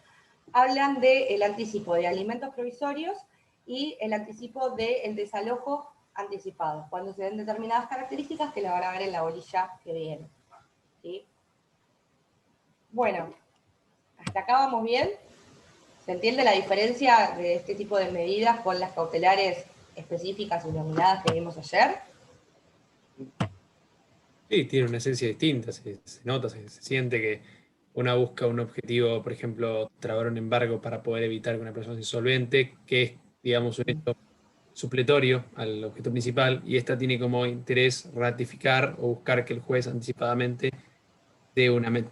S8: hablan del anticipo de alimentos provisorios y el anticipo del desalojo anticipado, cuando se den determinadas características que la van a ver en la bolilla que viene, ¿sí? Bueno, hasta acá vamos bien. ¿Se entiende la diferencia de este tipo de medidas con las cautelares específicas y nominadas que vimos ayer?
S4: Sí, tiene una esencia distinta, se nota, se siente que una busca un objetivo, por ejemplo, trabar un embargo para poder evitar que una persona se insolvente, que es, digamos, un hecho supletorio al objeto principal, y esta tiene como interés ratificar o buscar que el juez anticipadamente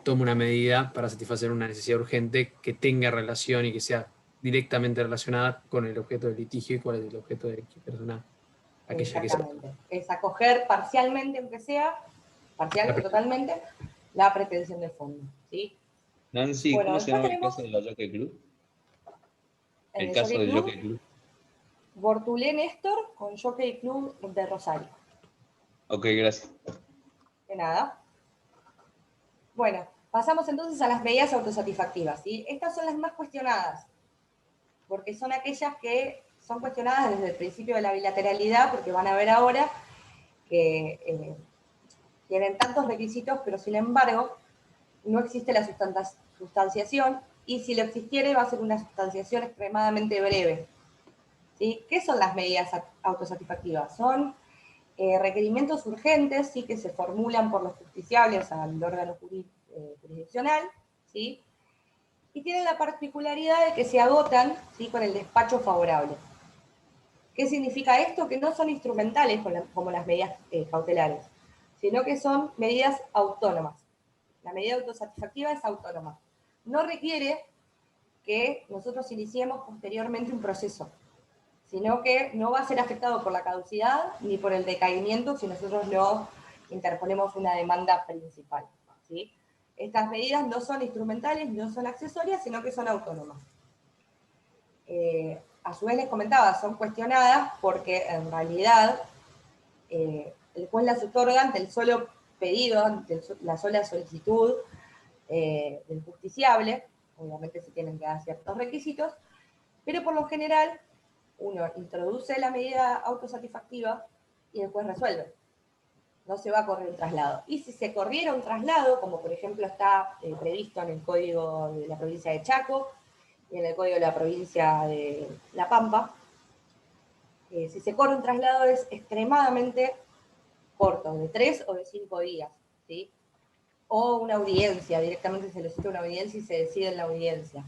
S4: tome una medida para satisfacer una necesidad urgente que tenga relación y que sea directamente relacionada con el objeto del litigio y cuál es el objeto de X persona, aquella que sea.
S8: Exactamente. Es acoger parcialmente, aunque sea, parcial o totalmente, la pretensión de fondo, ¿sí?
S2: Nancy,
S8: Bueno,
S2: ¿cómo se
S8: después
S2: llama el
S8: tenemos
S2: caso de la Jockey Club?
S8: en
S2: El
S8: el
S2: caso
S8: Jockey
S2: del
S8: Club,
S2: Jockey Club.
S8: Bortulé Néstor con Jockey Club de Rosario.
S2: Ok, gracias.
S8: De nada. Bueno, pasamos entonces a las medidas autosatisfactivas, ¿sí? Estas son las más cuestionadas, porque son aquellas que son cuestionadas desde el principio de la bilateralidad, porque van a ver ahora que tienen tantos requisitos, pero sin embargo no existe la sustanciación, y si lo existiere va a ser una sustanciación extremadamente breve. ¿Sí? ¿Qué son las medidas autosatisfactivas? Son requerimientos urgentes, ¿sí? Que se formulan por los justiciables al órgano jurisdiccional, ¿sí? Y tienen la particularidad de que se agotan, ¿sí? Con el despacho favorable. ¿Qué significa esto? Que no son instrumentales como las medidas cautelares, sino que son medidas autónomas. La medida autosatisfactiva es autónoma. No requiere que nosotros iniciemos posteriormente un proceso, sino que no va a ser afectado por la caducidad ni por el decaimiento si nosotros no interponemos una demanda principal, ¿sí? Estas medidas no son instrumentales, no son accesorias, sino que son autónomas. A su vez les comentaba, son cuestionadas porque en realidad el juez las otorga ante el solo pedido, ante la sola solicitud del justiciable. Obviamente se tienen que dar ciertos requisitos, pero por lo general uno introduce la medida autosatisfactiva y el juez resuelve. No se va a correr un traslado. Y si se corriera un traslado, como por ejemplo está previsto en el Código de la provincia de Chaco y en el Código de la provincia de La Pampa, si se corre un traslado es extremadamente corto, de 3 o de 5 días, ¿sí? O una audiencia, directamente se le cita una audiencia y se decide en la audiencia.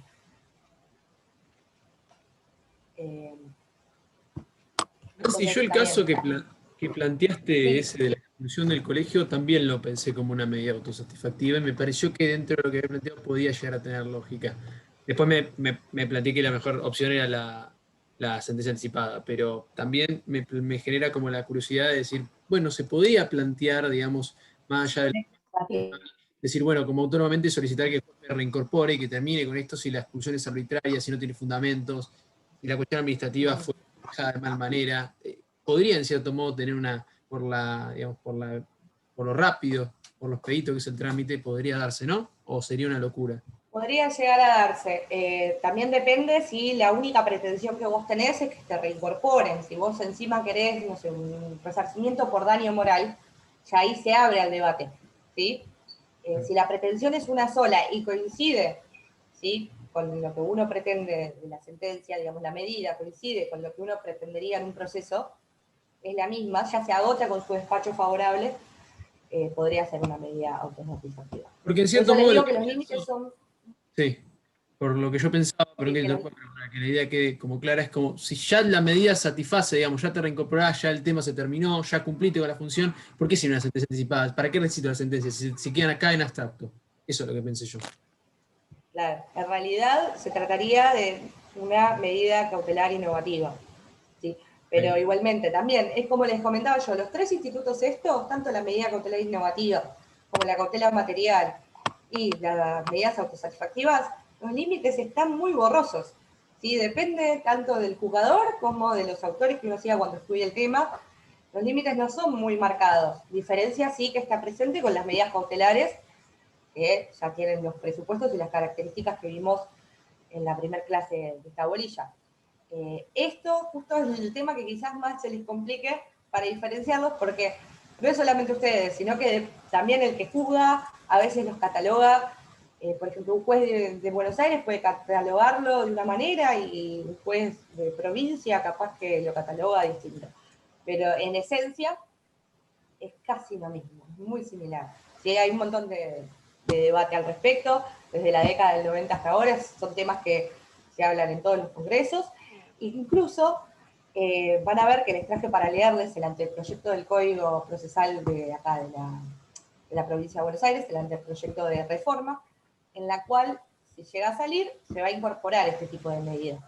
S4: Sí, yo el caso que planteaste, ese de la exclusión del colegio, también lo pensé como una medida autosatisfactiva y me pareció que dentro de lo que había planteado podía llegar a tener lógica. Después me planteé que la mejor opción era la sentencia anticipada, pero también me genera como la curiosidad de decir, bueno, se podía plantear, digamos, más allá del... decir, bueno, como autónomamente solicitar que el juez me reincorpore y que termine con esto si la expulsión es arbitraria, si no tiene fundamentos, si la cuestión administrativa fue manejada de mal manera. Podría, en cierto modo, tener una, digamos, por lo rápido, por lo expedito que es el trámite, podría darse, ¿no? ¿O sería una locura?
S8: Podría llegar a darse. También depende si la única pretensión que vos tenés es que te reincorporen. Si vos encima querés, no sé, un resarcimiento por daño moral, ya ahí se abre al debate, ¿sí? Si la pretensión es una sola y coincide, ¿sí? Con lo que uno pretende de la sentencia, digamos, la medida coincide con lo que uno pretendería en un proceso, es la misma, ya se agota con su despacho favorable, podría ser una medida autosatisfactiva.
S4: Porque en cierto
S8: Por eso
S4: modo...
S8: les digo que los límites son...
S4: Sí, por lo que yo pensaba, pero que para que la idea quede como clara, es como si ya la medida satisface, digamos, ya te reincorporás, ya el tema se terminó, ya cumpliste con la función, ¿por qué si una sentencia anticipada? ¿Para qué necesito la sentencia? Si quedan acá en abstracto. Eso es lo que pensé yo.
S8: Claro, en realidad se trataría de una medida cautelar innovativa, ¿sí? Pero igualmente también, es como les comentaba yo, los tres institutos estos, tanto la medida cautelar innovativa como la cautela material y las medidas autosatisfactivas, los límites están muy borrosos, ¿sí? Depende tanto del jugador como de los autores que uno siga cuando estudia el tema. Los límites no son muy marcados. Diferencia sí que está presente con las medidas cautelares, que ya tienen los presupuestos y las características que vimos en la primera clase de esta bolilla. Esto justo es el tema que quizás más se les complique para diferenciarlos, porque no es solamente ustedes, sino que también el que juzga a veces los cataloga. Por ejemplo, un juez de Buenos Aires puede catalogarlo de una manera y un juez de provincia capaz que lo cataloga distinto. Pero en esencia es casi lo mismo, es muy similar. Sí, hay un montón de debate al respecto, desde la década del 90 hasta ahora, son temas que se hablan en todos los congresos. Incluso van a ver que les traje para leerles el anteproyecto del Código Procesal de acá de la provincia de Buenos Aires, el anteproyecto de reforma, en la cual, si llega a salir, se va a incorporar este tipo de medidas.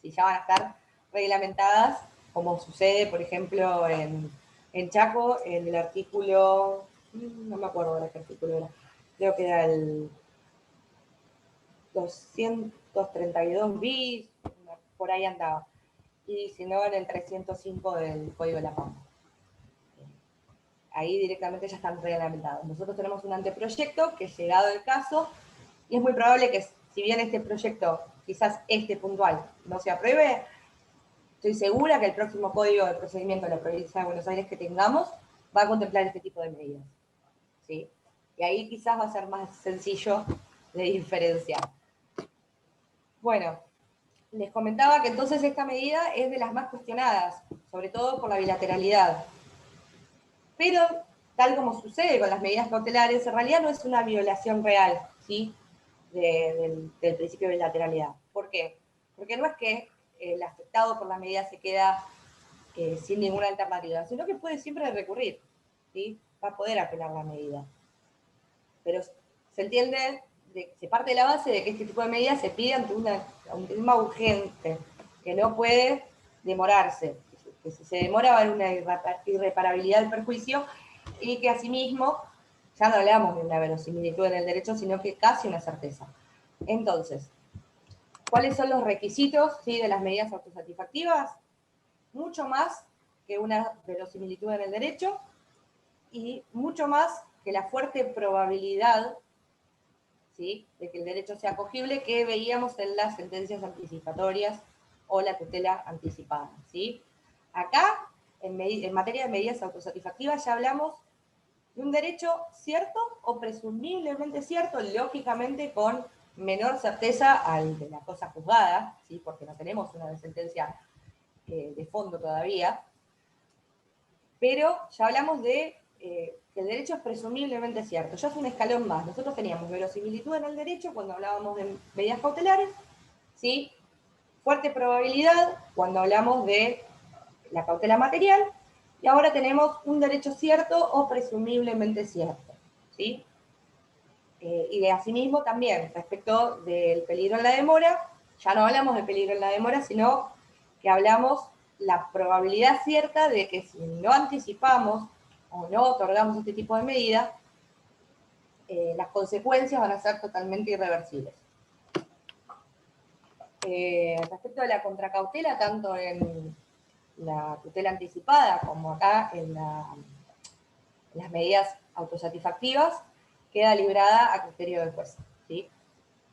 S8: Si ya van a estar reglamentadas, como sucede, por ejemplo, en Chaco, en el artículo, no me acuerdo de qué artículo era, creo que era el 232 bis, por ahí andaba. Y si no, en el 305 del Código de la Pampa. Ahí directamente ya están reglamentados. Nosotros tenemos un anteproyecto que, llegado el caso, y es muy probable que, si bien este proyecto, quizás este puntual, no se apruebe, estoy segura que el próximo Código de Procedimiento de la Provincia de Buenos Aires que tengamos va a contemplar este tipo de medidas, ¿sí? Y ahí quizás va a ser más sencillo de diferenciar. Bueno, les comentaba que entonces esta medida es de las más cuestionadas, sobre todo por la bilateralidad. Pero, tal como sucede con las medidas cautelares, en realidad no es una violación real, ¿sí?, del principio de bilateralidad. ¿Por qué? Porque no es que el afectado por la medida se queda sin ninguna alternativa, sino que puede siempre recurrir, ¿sí? Va a poder apelar la medida. Pero se entiende, se parte de la base de que este tipo de medidas se pide ante un tema urgente, que no puede demorarse, que si se demora va a haber una irreparabilidad del perjuicio, y que asimismo ya no hablamos de una verosimilitud en el derecho, sino que casi una certeza. Entonces, ¿cuáles son los requisitos, ¿sí?, de las medidas autosatisfactivas? Mucho más que una verosimilitud en el derecho, y mucho más que la fuerte probabilidad, ¿sí?, de que el derecho sea acogible, que veíamos en las sentencias anticipatorias o la tutela anticipada, ¿sí? Acá, en materia de medidas autosatisfactivas, ya hablamos de un derecho cierto o presumiblemente cierto, lógicamente con menor certeza al de la cosa juzgada, ¿sí?, porque no tenemos una sentencia de fondo todavía, pero ya hablamos de que el derecho es presumiblemente cierto. Ya es un escalón más. Nosotros teníamos verosimilitud en el derecho cuando hablábamos de medidas cautelares, ¿sí?, fuerte probabilidad cuando hablamos de la cautela material, y ahora tenemos un derecho cierto o presumiblemente cierto, ¿sí? Y de asimismo también, respecto del peligro en la demora, ya no hablamos de peligro en la demora, sino que hablamos la probabilidad cierta de que si no anticipamos o no otorgamos este tipo de medida, las consecuencias van a ser totalmente irreversibles. Respecto a la contracautela, tanto en la tutela anticipada como acá en las medidas autosatisfactivas, queda librada a criterio del juez, ¿sí?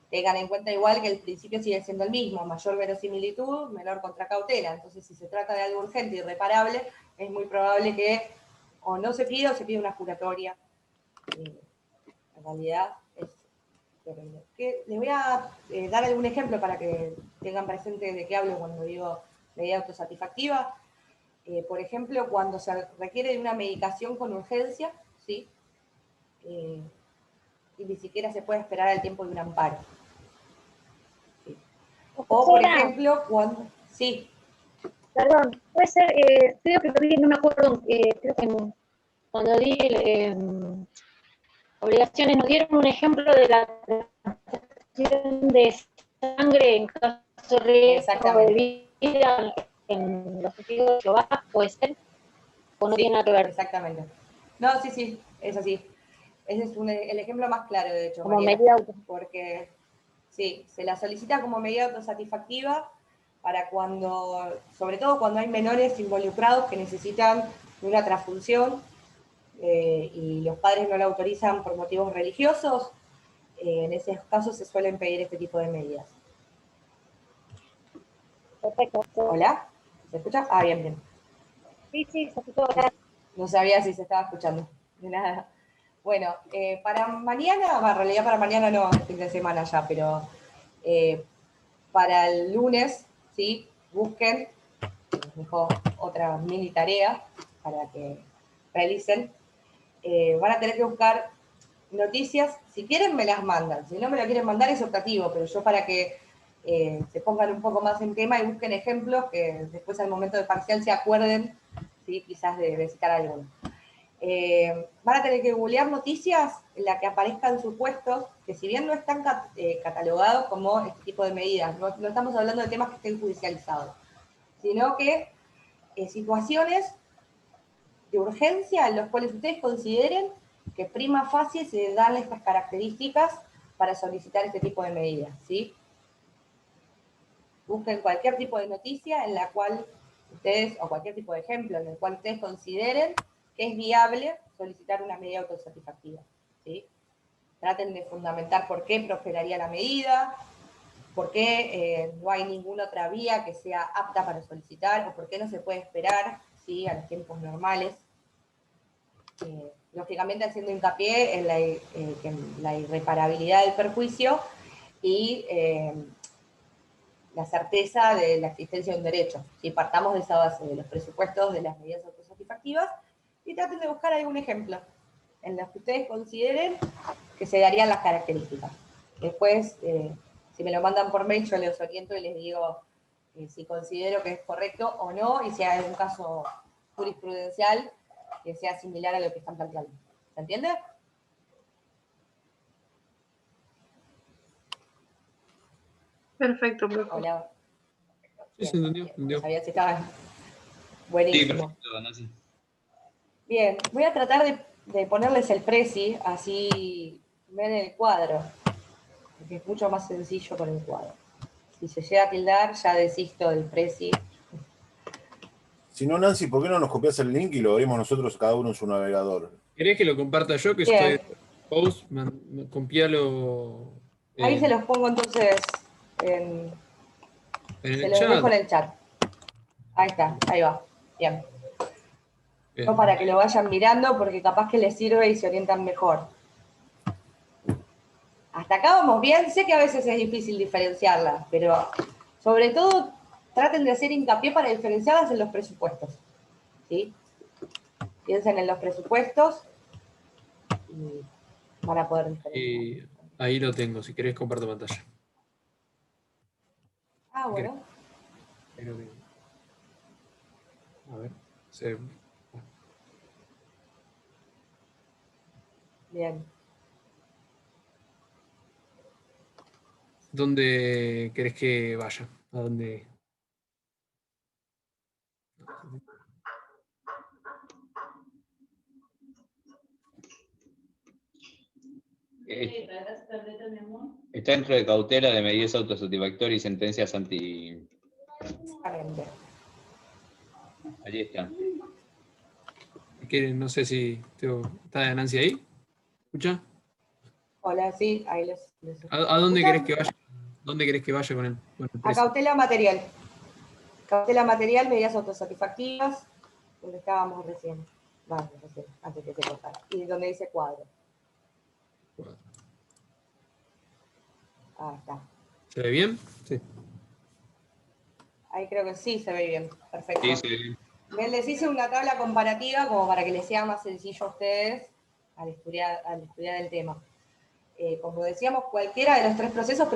S8: Tengan en cuenta igual que el principio sigue siendo el mismo: mayor verosimilitud, menor contracautela. Entonces, si se trata de algo urgente y irreparable, es muy probable que o no se pida o se pida una juratoria. En realidad es terrible. Les voy a dar algún ejemplo para que tengan presente de qué hablo cuando digo medida autosatisfactiva. Por ejemplo, cuando se requiere de una medicación con urgencia, ¿sí?, y ni siquiera se puede esperar el tiempo de un amparo. ¿Sí? O, por ejemplo, cuando... Sí.
S15: Perdón, puede ser, creo que lo vi, no me acuerdo, creo que cuando di obligaciones nos dieron un ejemplo de la transfusión de sangre en caso de riesgo de vida en los testigos de Jehová, puede ser, o no tiene nada que ver.
S8: Exactamente. No, sí, sí, es así. Ese es el ejemplo más claro, de hecho,
S15: como
S8: Mariana,
S15: medida auto.
S8: porque sí, se la solicita como medida autosatisfactiva para cuando, sobre todo cuando hay menores involucrados que necesitan una transfusión y los padres no la autorizan por motivos religiosos. En esos casos se suelen pedir este tipo de medidas.
S15: Perfecto.
S8: ¿Hola? ¿Se escucha? Ah, bien, bien.
S15: Sí, sí, se escuchó.
S8: No sabía si se estaba escuchando. De nada. Bueno, para mañana, en realidad para mañana no, es fin de semana ya, pero para el lunes, ¿sí?, busquen, les dejo otra mini tarea para que realicen. Van a tener que buscar noticias. Si quieren me las mandan, si no me las quieren mandar es optativo, pero yo para que se pongan un poco más en tema y busquen ejemplos que después al momento del parcial se acuerden, ¿sí?, quizás de citar alguno. Van a tener que googlear noticias en las que aparezcan supuestos que, si bien no están catalogados como este tipo de medidas, no estamos hablando de temas que estén judicializados, sino que situaciones de urgencia en las cuales ustedes consideren que prima facie se dan estas características para solicitar este tipo de medidas, ¿sí? Busquen cualquier tipo de noticia en la cual ustedes, o cualquier tipo de ejemplo en el cual ustedes consideren que es viable solicitar una medida autosatisfactiva, ¿sí? Traten de fundamentar por qué prosperaría la medida, por qué no hay ninguna otra vía que sea apta para solicitar, o por qué no se puede esperar, ¿sí? A los tiempos normales. Lógicamente haciendo hincapié en la irreparabilidad del perjuicio y la certeza de la existencia de un derecho. Si partamos de esa base, de los presupuestos de las medidas autosatisfactivas, y traten de buscar algún ejemplo en los que ustedes consideren que se darían las características. Después, si me lo mandan por mail, yo les oriento y les digo si considero que es correcto o no, y si hay algún caso jurisprudencial que sea similar a lo que están planteando. ¿Se entiende?
S13: Perfecto, profe.
S8: Hola.
S4: Sí, se entendió.
S8: No sabía si estaba
S2: Sí,
S8: buenísimo.
S2: perfecto, Nancy.
S8: Bien, voy a tratar de ponerles el preci, así ven el cuadro, porque es mucho más sencillo con el cuadro. Si se llega a tildar, ya desisto del preci.
S7: Si no, Nancy, ¿por qué no nos copias el link y lo abrimos nosotros cada uno en su navegador?
S4: ¿Querés que lo comparta yo? Que
S8: Bien.
S4: estoy post, copialo.
S8: Ahí se los pongo entonces,
S4: en
S8: se
S4: el
S8: los
S4: chat.
S8: dejo en el chat. Ahí está, ahí va. Bien.
S4: Bien.
S8: No para que lo vayan mirando, porque capaz que les sirve y se orientan mejor. Hasta acá vamos bien, sé que a veces es difícil diferenciarlas, pero sobre todo traten de hacer hincapié para diferenciarlas en los presupuestos, ¿sí? Piensen en los presupuestos y van a poder diferenciar.
S4: Y ahí lo tengo, si querés comparto pantalla.
S8: Ah, bueno.
S4: Creo que... A ver, se...
S8: Bien.
S4: ¿Dónde querés que vaya? ¿A dónde?
S2: Está dentro de cautela de medidas autosatisfactorias y sentencias anti...
S8: Exactamente.
S2: Allí está.
S4: No sé si está Nancy ahí. ¿Escucha?
S8: Hola, sí, ahí les
S4: ¿A dónde
S8: ¿escuchan?
S4: querés que vaya? ¿Dónde querés que vaya con el
S8: A
S4: precio?
S8: cautela material. Cautela material, medidas autosatisfactivas, donde estábamos recién. Vale, recién, antes que se cortara. Y donde dice cuadro. Ah, está.
S4: ¿Se ve bien? Sí.
S8: Ahí creo que sí se ve bien. Perfecto.
S2: Sí, sí.
S8: Bien, les hice una tabla comparativa como para que les sea más sencillo a ustedes al estudiar el tema. Como decíamos, cualquiera de los tres procesos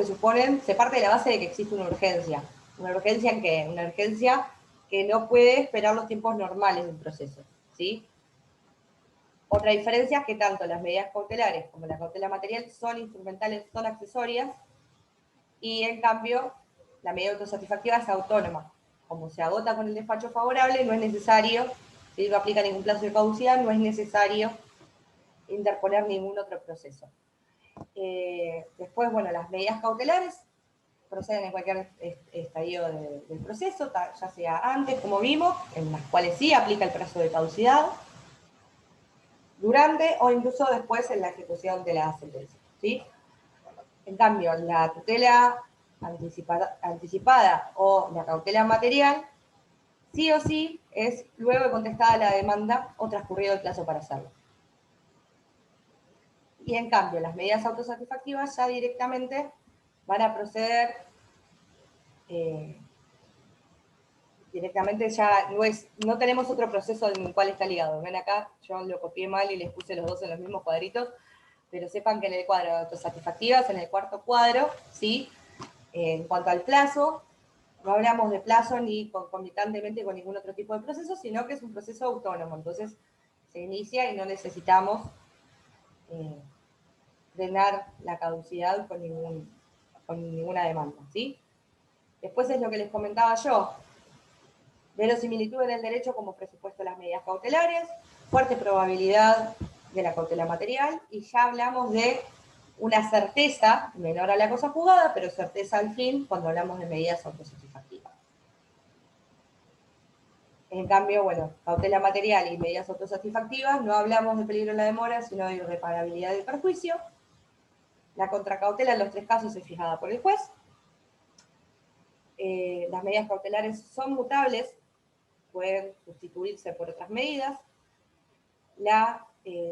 S8: se parte de la base de que existe una urgencia. ¿Una urgencia en qué? Una urgencia que no puede esperar los tiempos normales del proceso, ¿sí? Otra diferencia es que tanto las medidas cautelares como la cautela material son instrumentales, son accesorias, y en cambio la medida autosatisfactiva es autónoma. Como se agota con el despacho favorable, no es necesario, si no aplica ningún plazo de caducidad, no es necesario interponer ningún otro proceso. Después, bueno, las medidas cautelares proceden en cualquier estadio del proceso, ya sea antes, como vimos, en las cuales sí aplica el plazo de caducidad, durante o incluso después en la ejecución de la sentencia, ¿sí? En cambio, la tutela anticipada o la cautela material, sí o sí es luego de contestada la demanda o transcurrido el plazo para hacerlo. Y en cambio, las medidas autosatisfactivas ya directamente van a proceder, directamente ya no tenemos otro proceso en el cual está ligado. Ven acá, yo lo copié mal y les puse los dos en los mismos cuadritos, pero sepan que en el cuadro de autosatisfactivas, en el cuarto cuadro, ¿sí? En cuanto al plazo, no hablamos de plazo ni concomitantemente con ningún otro tipo de proceso, sino que es un proceso autónomo. Entonces, se inicia y no necesitamos frenar la caducidad con ninguna demanda, ¿sí? Después es lo que les comentaba yo, verosimilitud en el derecho como presupuesto de las medidas cautelares, fuerte probabilidad de la cautela material, y ya hablamos de una certeza menor a la cosa juzgada, pero certeza al fin cuando hablamos de medidas autosatisfactivas. En cambio, bueno, cautela material y medidas autosatisfactivas, no hablamos de peligro en la demora, sino de irreparabilidad del perjuicio. La contracautela en los 3 casos es fijada por el juez. Las medidas cautelares son mutables, pueden sustituirse por otras medidas. La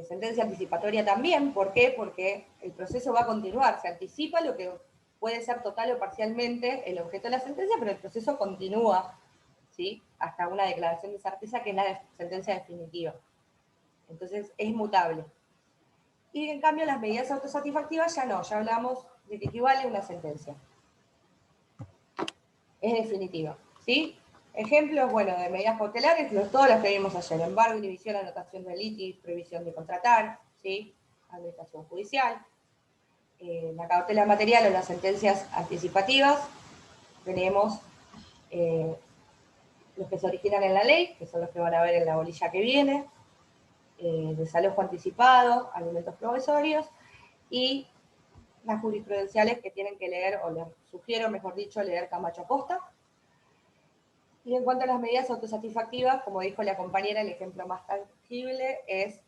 S8: sentencia anticipatoria también, ¿por qué? Porque el proceso va a continuar, se anticipa lo que puede ser total o parcialmente el objeto de la sentencia, pero el proceso continúa, ¿sí? Hasta una declaración de certeza que es la sentencia definitiva. Entonces es mutable. Y en cambio las medidas autosatisfactivas ya no, ya hablamos de que equivale a una sentencia. Es definitiva, ¿sí? Ejemplos, bueno, de medidas cautelares, todas las que vimos ayer: embargo, inhibición, anotación de litis, prohibición de contratar, ¿sí? Administración judicial. La cautela material o las sentencias anticipativas, tenemos los que se originan en la ley, que son los que van a ver en la bolilla que viene, desalojo anticipado, alimentos provisorios, y las jurisprudenciales que tienen que leer, o les sugiero, mejor dicho, leer Camacho Acosta. Y en cuanto a las medidas autosatisfactivas, como dijo la compañera, el ejemplo más tangible es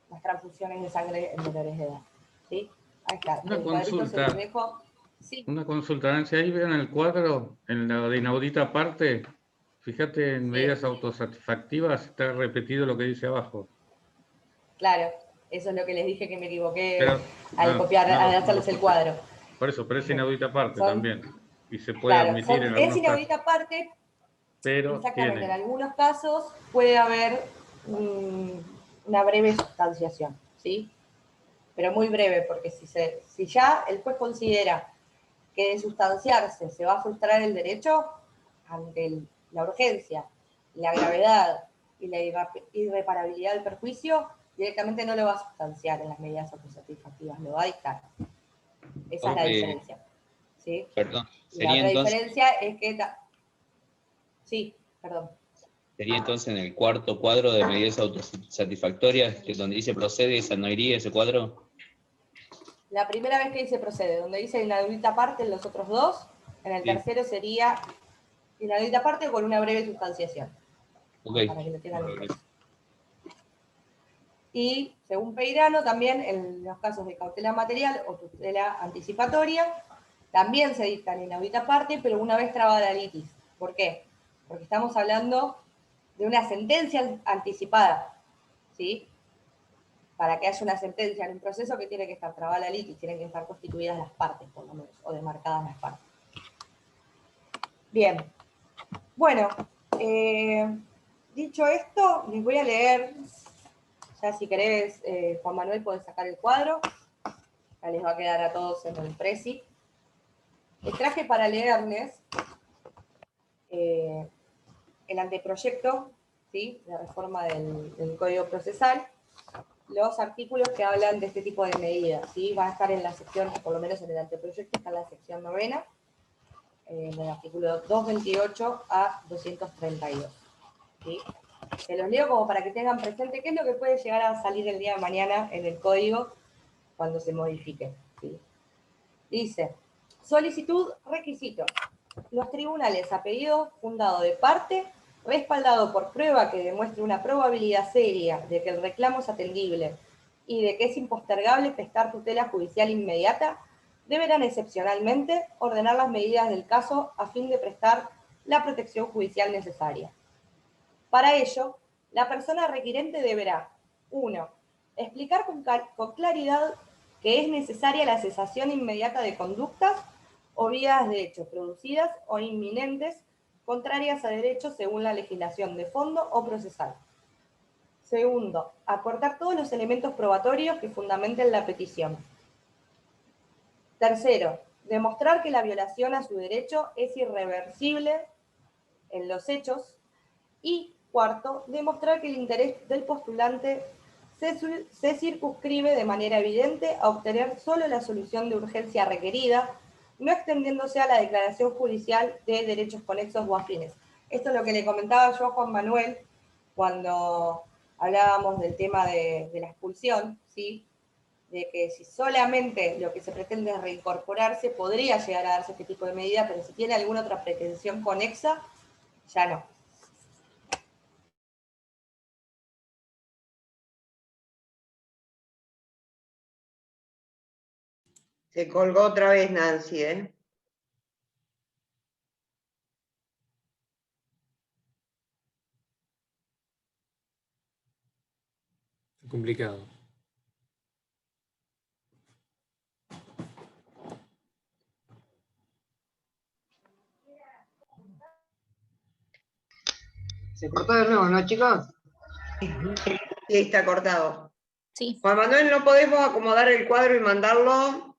S8: las transfusiones de sangre en menores de edad. ¿Sí? Ahí está.
S11: Una
S8: El cuadrito se
S11: consulta.
S8: los dejo. Sí.
S11: Una consulta, Nancy, ahí ven el cuadro, en la de inaudita parte, fíjate en medidas autosatisfactivas, está repetido lo que dice abajo.
S8: Claro, eso es lo que les dije que me equivoqué
S11: Pero,
S8: al copiar, al hacerles el cuadro.
S11: Por eso, pero es inaudita parte
S8: Son-
S11: también. Y se puede
S8: Claro,
S11: admitir en
S8: es
S11: algunos casos.
S8: inaudita parte,
S11: Pero
S8: exactamente, en
S11: tiene.
S8: algunos casos puede haber una breve sustanciación, ¿sí? Pero muy breve, porque si ya el juez considera que de sustanciarse se va a frustrar el derecho, ante la urgencia, la gravedad y la irreparabilidad del perjuicio, directamente no lo va a sustanciar en las medidas autosatisfactivas, lo va a dictar. Esa es la diferencia. ¿Sí?
S2: Perdón,
S8: Y la
S2: sería
S8: otra
S2: entonces,
S8: diferencia es que... Sí, perdón.
S2: sería entonces en el cuarto cuadro de medidas autosatisfactorias, que donde dice procede, esa no iría ese cuadro.
S8: La primera vez que dice procede, donde dice inaudita parte en los otros dos, en el
S2: Sí.
S8: tercero sería inaudita parte con una breve sustanciación.
S2: Ok.
S8: Para que lo tengan en cuenta. Y según Peirano, también en los casos de cautela material o tutela anticipatoria, también se dictan inaudita parte, pero una vez trabada la litis. ¿Por qué? Porque estamos hablando de una sentencia anticipada, ¿sí? Para que haya una sentencia en un proceso que tiene que estar trabada la litis, tienen que estar constituidas las partes, por lo menos, o demarcadas las partes. Bien. Bueno, dicho esto, les voy a leer, ya si querés, Juan Manuel, podés sacar el cuadro, ya les va a quedar a todos en el presi. Les traje para leerles el anteproyecto, ¿sí?, de reforma del Código Procesal, los artículos que hablan de este tipo de medidas, ¿sí? Van a estar en la sección, por lo menos en el anteproyecto, está en la sección 9, del artículo 228 a 232. ¿Sí? Se los leo como para que tengan presente qué es lo que puede llegar a salir el día de mañana en el código cuando se modifique. ¿Sí? Dice, solicitud, requisitos. Los tribunales a pedido fundado de parte, respaldado por prueba que demuestre una probabilidad seria de que el reclamo es atendible y de que es impostergable prestar tutela judicial inmediata, deberán excepcionalmente ordenar las medidas del caso a fin de prestar la protección judicial necesaria. Para ello, la persona requirente deberá, 1. Explicar con claridad que es necesaria la cesación inmediata de conductas o vías de hecho producidas o inminentes contrarias a derechos según la legislación de fondo o procesal. Segundo, aportar todos los elementos probatorios que fundamenten la petición. Tercero, demostrar que la violación a su derecho es irreversible en los hechos. Y cuarto, demostrar que el interés del postulante se circunscribe de manera evidente a obtener solo la solución de urgencia requerida, no extendiéndose a la declaración judicial de derechos conexos o afines. Esto es lo que le comentaba yo a Juan Manuel cuando hablábamos del tema de la expulsión, ¿sí? de que si solamente lo que se pretende es reincorporarse, podría llegar a darse este tipo de medida, pero si tiene alguna otra pretensión conexa, ya no.
S3: Se colgó otra vez Nancy, ¿eh?
S4: Complicado.
S3: Se cortó de nuevo, ¿no, chicos? Sí, está cortado.
S13: Sí.
S3: Juan Manuel, ¿no podemos acomodar el cuadro y mandarlo?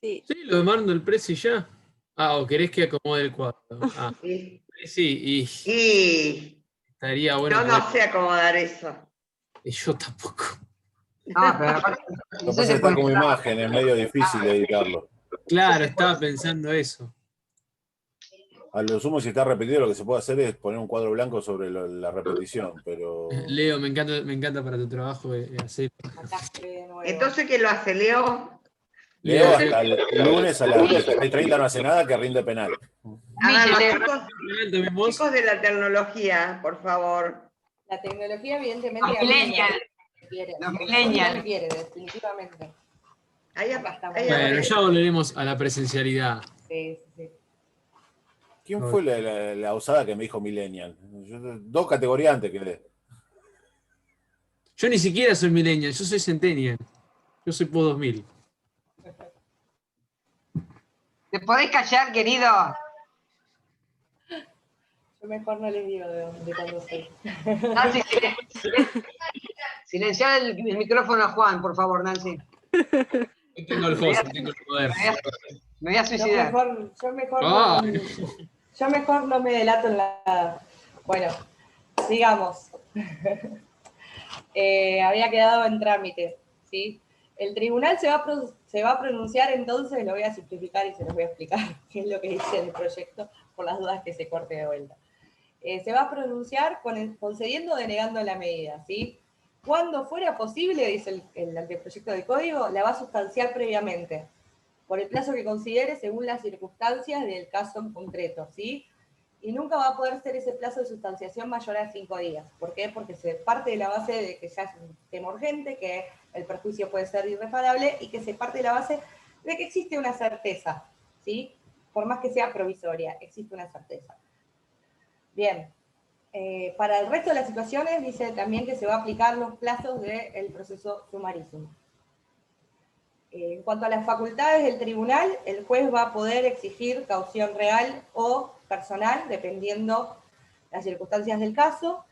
S8: Sí.
S4: Sí, lo mando el precio y ya. Ah, ¿o querés que acomode el cuadro? Ah,
S3: Sí.
S4: sí,
S3: Y
S4: estaría bueno.
S3: yo no sé acomodar eso.
S4: Y yo tampoco.
S3: Ah, pero aparte,
S7: Lo que pasa es que está como imagen, es medio difícil editarlo.
S4: Claro, estaba pensando eso.
S7: A lo sumo, si está repetido, lo que se puede hacer es poner un cuadro blanco sobre la repetición, pero...
S4: Leo, me encanta para tu trabajo hacer.
S3: Entonces, ¿qué lo hace, Leo?
S7: Leo hasta el lunes a las 16:30 no hace nada, que rinde penal.
S3: Hagan los chicos de la tecnología, por favor.
S8: La tecnología, evidentemente,
S3: Los
S8: a mí no
S3: millennials.
S8: me quiere.
S3: Los
S8: No
S3: millennials.
S8: me quiere, definitivamente.
S4: Bueno, ya volveremos a la presencialidad.
S8: Sí.
S7: ¿Quién fue la osada que me dijo millennial? Yo, 2 categorías antes quedé.
S4: Yo ni siquiera soy millennial, yo soy centennial. Yo soy post 2000.
S3: ¿Te podés callar, querido?
S8: Yo mejor no les digo de cuándo soy.
S3: Nancy, silenciar el micrófono a Juan, por favor, Nancy.
S4: Yo tengo el host, tengo el poder.
S3: Me voy a suicidar.
S8: Yo mejor no me delato en la... Bueno, sigamos. Había quedado en trámite, ¿sí? El tribunal se va a pronunciar, entonces lo voy a simplificar y se los voy a explicar qué es lo que dice el proyecto, por las dudas que se corte de vuelta. Se va a pronunciar concediendo o denegando la medida, ¿sí? Cuando fuera posible, dice el anteproyecto de código, la va a sustanciar previamente, por el plazo que considere según las circunstancias del caso en concreto, ¿sí? Y nunca va a poder ser ese plazo de sustanciación mayor a 5 días. ¿Por qué? Porque se parte de la base de que ya es un tema urgente, que el perjuicio puede ser irreparable y que se parte de la base de que existe una certeza, ¿sí? Por más que sea provisoria, existe una certeza. Bien, para el resto de las situaciones dice también que se va a aplicar los plazos del proceso sumarísimo. En cuanto a las facultades del tribunal, el juez va a poder exigir caución real o personal, dependiendo las circunstancias del caso,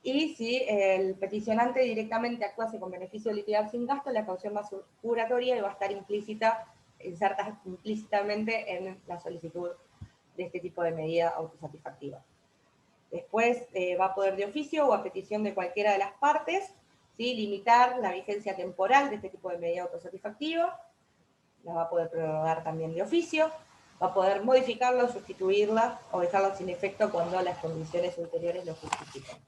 S8: y si el peticionante directamente actuase con beneficio de liquidar sin gasto, la caución más juratoria va a estar inserta implícitamente en la solicitud de este tipo de medida autosatisfactiva. Después va a poder de oficio o a petición de cualquiera de las partes, ¿sí? Limitar la vigencia temporal de este tipo de medida autosatisfactiva, la va a poder prorrogar también de oficio, va a poder modificarla, sustituirla o dejarla sin efecto cuando las condiciones ulteriores lo justifiquen.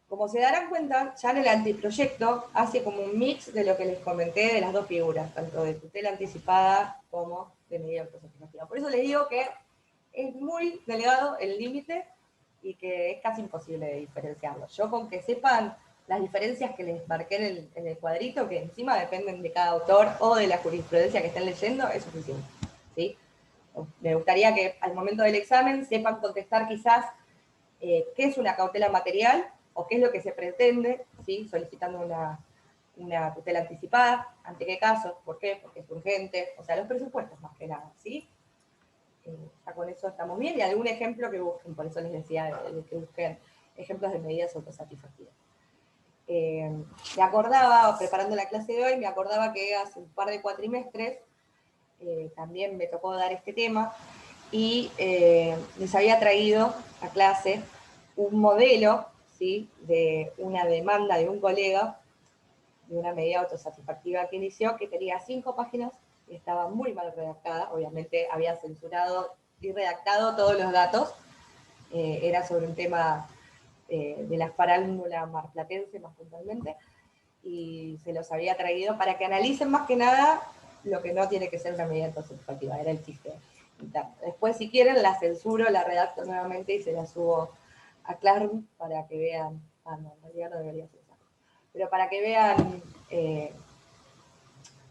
S8: Como se darán cuenta, ya en el anteproyecto hace como un mix de lo que les comenté de las dos figuras, tanto de tutela anticipada como de medida autosatisfactiva. Por eso les digo que es muy delgado el límite y que es casi imposible de diferenciarlo. Yo con que sepan las diferencias que les marqué en el cuadrito, que encima dependen de cada autor o de la jurisprudencia que estén leyendo, es suficiente, ¿sí? Me gustaría que al momento del examen sepan contestar quizás qué es una cautela material o qué es lo que se pretende, ¿sí? Solicitando una tutela anticipada, ante qué caso, por qué, porque es urgente, o sea, los presupuestos más que nada, ¿sí? Ya con eso estamos bien, y algún ejemplo que busquen, por eso les decía que busquen ejemplos de medidas autosatisfactivas. Me acordaba, preparando la clase de hoy, me acordaba que hace un par de cuatrimestres también me tocó dar este tema, y les había traído a clase un modelo, ¿sí? De una demanda de un colega, de una medida autosatisfactiva que inició, que tenía 5 páginas, y estaba muy mal redactada, obviamente había censurado y redactado todos los datos, era sobre un tema de la farándula marplatense más puntualmente, y se los había traído para que analicen más que nada lo que no tiene que ser una medida autosatisfactiva, era el chiste interno. Después, si quieren, la censuro, la redacto nuevamente y se la subo a Classroom para que vean, no, en realidad no debería ser eso, pero para que vean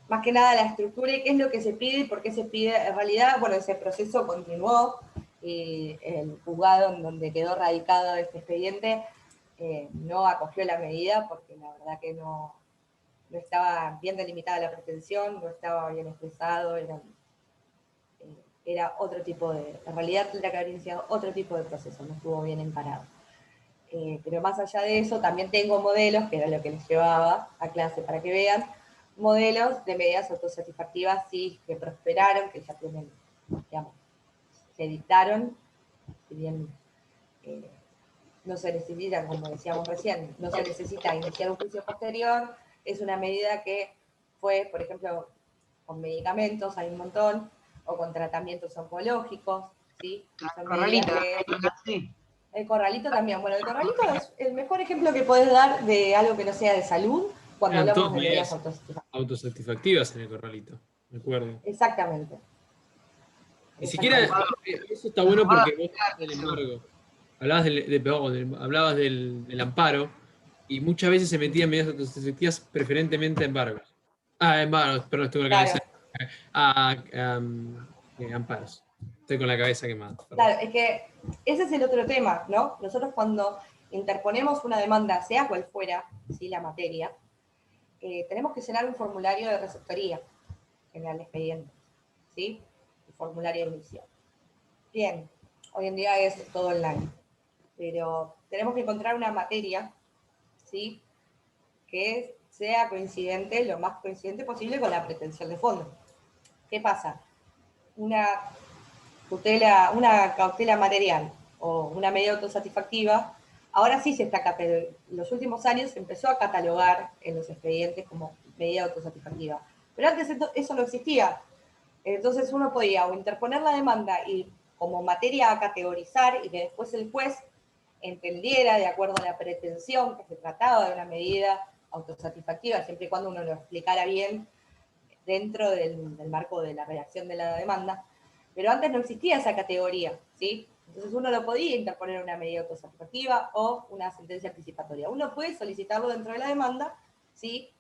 S8: más que nada la estructura y qué es lo que se pide y por qué se pide. En realidad, bueno, ese proceso continuó y el juzgado en donde quedó radicado este expediente no acogió la medida porque la verdad que no estaba bien delimitada la pretensión, no estaba bien expresado, era otro tipo de, en realidad tendría que haber iniciado otro tipo de proceso, no estuvo bien encarado. Pero más allá de eso, también tengo modelos, que era lo que les llevaba a clase para que vean, modelos de medidas autosatisfactivas sí que prosperaron, que ya tienen, digamos, se dictaron, si bien no se necesita, como decíamos recién, no se necesita iniciar un juicio posterior, es una medida que fue, por ejemplo, con medicamentos, hay un montón, o con tratamientos oncológicos, ¿sí? Son
S3: Corralito,
S8: sí. El corralito también. Bueno, el corralito es el mejor ejemplo que podés dar de algo que no sea de salud cuando
S4: Eran
S8: hablamos
S4: todas
S8: de medidas
S4: medidas
S8: autosatisfactivas.
S4: autosatisfactivas en el corralito, me acuerdo.
S8: Exactamente.
S4: Ni siquiera, eso está bueno porque vos hablabas del embargo, hablabas del amparo, y muchas veces se metían medidas autosatisfactivas preferentemente embargos. Embargos, perdón, estoy con la cabeza. Amparos. Estoy con la cabeza quemada. Perdón.
S8: Claro, es que ese es el otro tema, ¿no? Nosotros cuando interponemos una demanda, sea cual fuera, ¿sí? La materia, tenemos que llenar un formulario de receptoría en el expediente, ¿sí? El formulario de inicio. Bien, hoy en día es todo online, pero tenemos que encontrar una materia, ¿sí? Que sea coincidente, lo más coincidente posible con la pretensión de fondo. ¿Qué pasa? Una cautela material o una medida autosatisfactiva, ahora sí se está en los últimos años se empezó a catalogar en los expedientes como medida autosatisfactiva. Pero antes eso no existía. Entonces uno podía o interponer la demanda y como materia a categorizar y que después el juez entendiera de acuerdo a la pretensión que se trataba de una medida autosatisfactiva, siempre y cuando uno lo explicara bien dentro del marco de la redacción de la demanda. Pero antes no existía esa categoría, ¿sí? Entonces uno lo podía interponer una medida autosatisfactiva o una sentencia anticipatoria. Uno puede solicitarlo dentro de la demanda, ¿sí?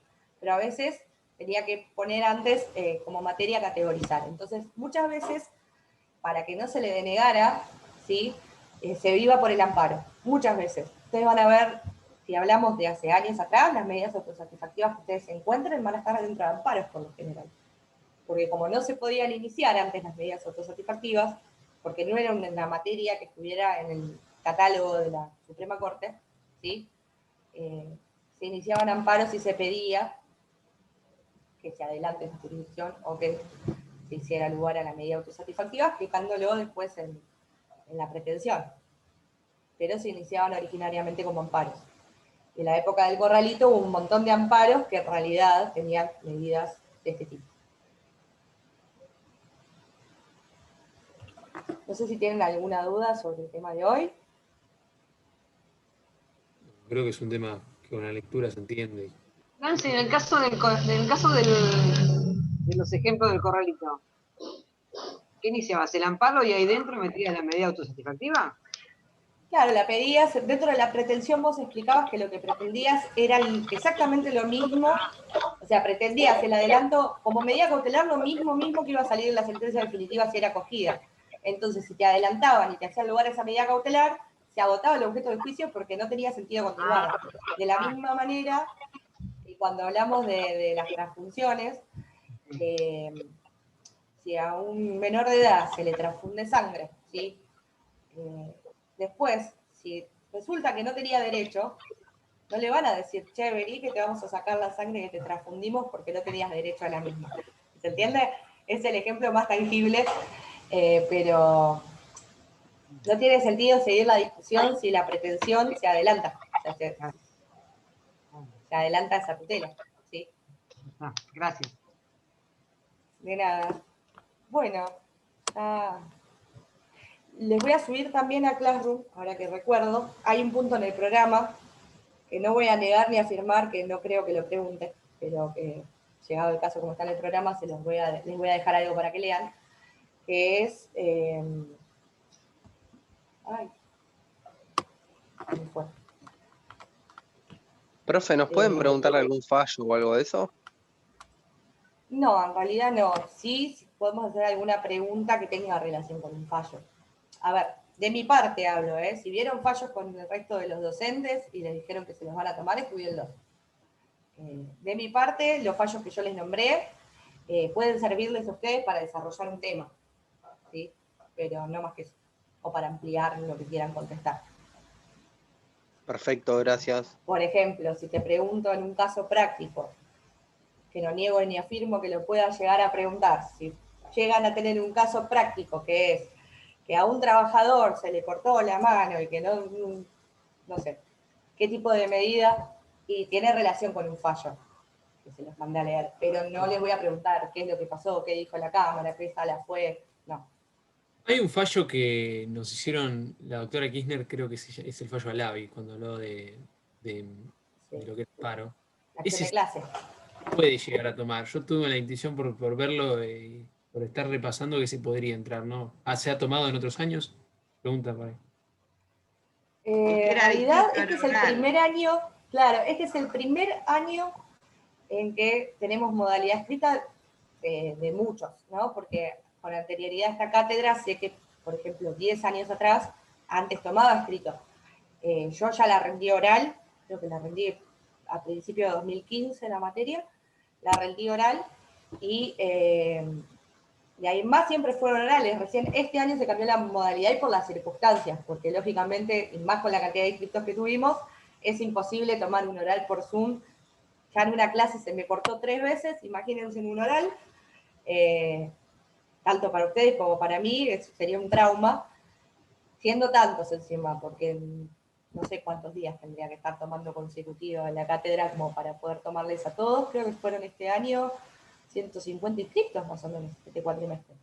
S8: Pero a veces tenía que poner antes como materia a categorizar. Entonces, muchas veces, para que no se le denegara, ¿sí? Se iba por el amparo. Muchas veces. Ustedes van a ver, si hablamos de hace años atrás, las medidas autosatisfactivas que ustedes encuentren van a estar dentro de amparos por lo general. Porque como no se podían iniciar antes las medidas autosatisfactivas, porque no era una materia que estuviera en el catálogo de la Suprema Corte, ¿sí? Se iniciaban amparos y se pedía que se adelante la jurisdicción o que se hiciera lugar a la medida autosatisfactiva, fijándolo después en la pretensión. Pero se iniciaban originariamente como amparos. En la época del corralito hubo un montón de amparos que en realidad tenían medidas de este tipo. No sé si tienen alguna duda sobre el tema de hoy.
S4: Creo que es un tema que con la lectura se entiende.
S3: Nancy, en el caso de los ejemplos del corralito, ¿qué iniciabas? ¿El amparo y ahí dentro metías la medida autosatisfactiva?
S8: Claro, la pedías, dentro de la pretensión vos explicabas que lo que pretendías era exactamente lo mismo, o sea, pretendías el adelanto como medida cautelar lo mismo que iba a salir en la sentencia definitiva si era acogida. Entonces, si te adelantaban y te hacían lugar a esa medida cautelar, se agotaba el objeto del juicio porque no tenía sentido continuar. De la misma manera, y cuando hablamos de las transfunciones, si a un menor de edad se le transfunde sangre, ¿sí? Después, si resulta que no tenía derecho, no le van a decir, che, vení que te vamos a sacar la sangre que te transfundimos porque no tenías derecho a la misma. ¿Se entiende? Es el ejemplo más tangible, pero no tiene sentido seguir la discusión si la pretensión se adelanta. O sea, se adelanta esa tutela, ¿sí?
S3: Gracias.
S8: De nada. Bueno, les voy a subir también a Classroom, ahora que recuerdo, hay un punto en el programa no voy a negar ni afirmar que no creo que lo pregunte, pero que llegado el caso como está en el programa, les voy a dejar algo para que lean, que es... ¿cómo fue?
S14: Profe, ¿nos pueden preguntar algún fallo o algo de eso?
S8: No, en realidad no. Sí podemos hacer alguna pregunta que tenga relación con un fallo. A ver, de mi parte hablo, ¿eh? Si vieron fallos con el resto de los docentes y les dijeron que se los van a tomar, estudienlos. De mi parte, los fallos que yo les nombré pueden servirles a ustedes para desarrollar un tema, ¿sí? Pero no más que eso, o para ampliar lo que quieran contestar.
S14: Perfecto, gracias.
S8: Por ejemplo, si te pregunto en un caso práctico, que no niego ni afirmo que lo pueda llegar a preguntar, si llegan a tener un caso práctico que es que a un trabajador se le cortó la mano y que no sé, qué tipo de medida, y tiene relación con un fallo, que se los mandé a leer, pero no les voy a preguntar qué es lo que pasó, qué dijo la Cámara, qué sala fue, no.
S4: Hay un fallo que nos hicieron, la doctora Kirchner, creo que es el fallo Alavi, cuando habló de lo que es paro.
S8: Acción de
S4: Ese
S8: clase.
S4: puede llegar a tomar. Yo tuve la intención por verlo, por estar repasando que se podría entrar, ¿no? ¿Se ha tomado en otros años? Pregunta por ahí.
S8: En realidad, este es el primer año, claro, este es el primer año en que tenemos modalidad escrita de muchos, ¿no? Porque con anterioridad a esta cátedra sé que, por ejemplo, 10 años atrás, antes tomaba escrito. Yo ya la rendí oral, creo que la rendí a principios de 2015 la materia, la rendí oral y ahí más siempre fueron orales. Recién este año se cambió la modalidad y por las circunstancias, porque lógicamente, y más con la cantidad de inscriptos que tuvimos, es imposible tomar un oral por Zoom. Ya en una clase se me cortó 3 veces, imagínense en un oral, tanto para ustedes como para mí, sería un trauma, siendo tantos encima, porque no sé cuántos días tendría que estar tomando consecutivo en la cátedra como para poder tomarles a todos. Creo que fueron este año 150 inscriptos más o menos, este cuatrimestre.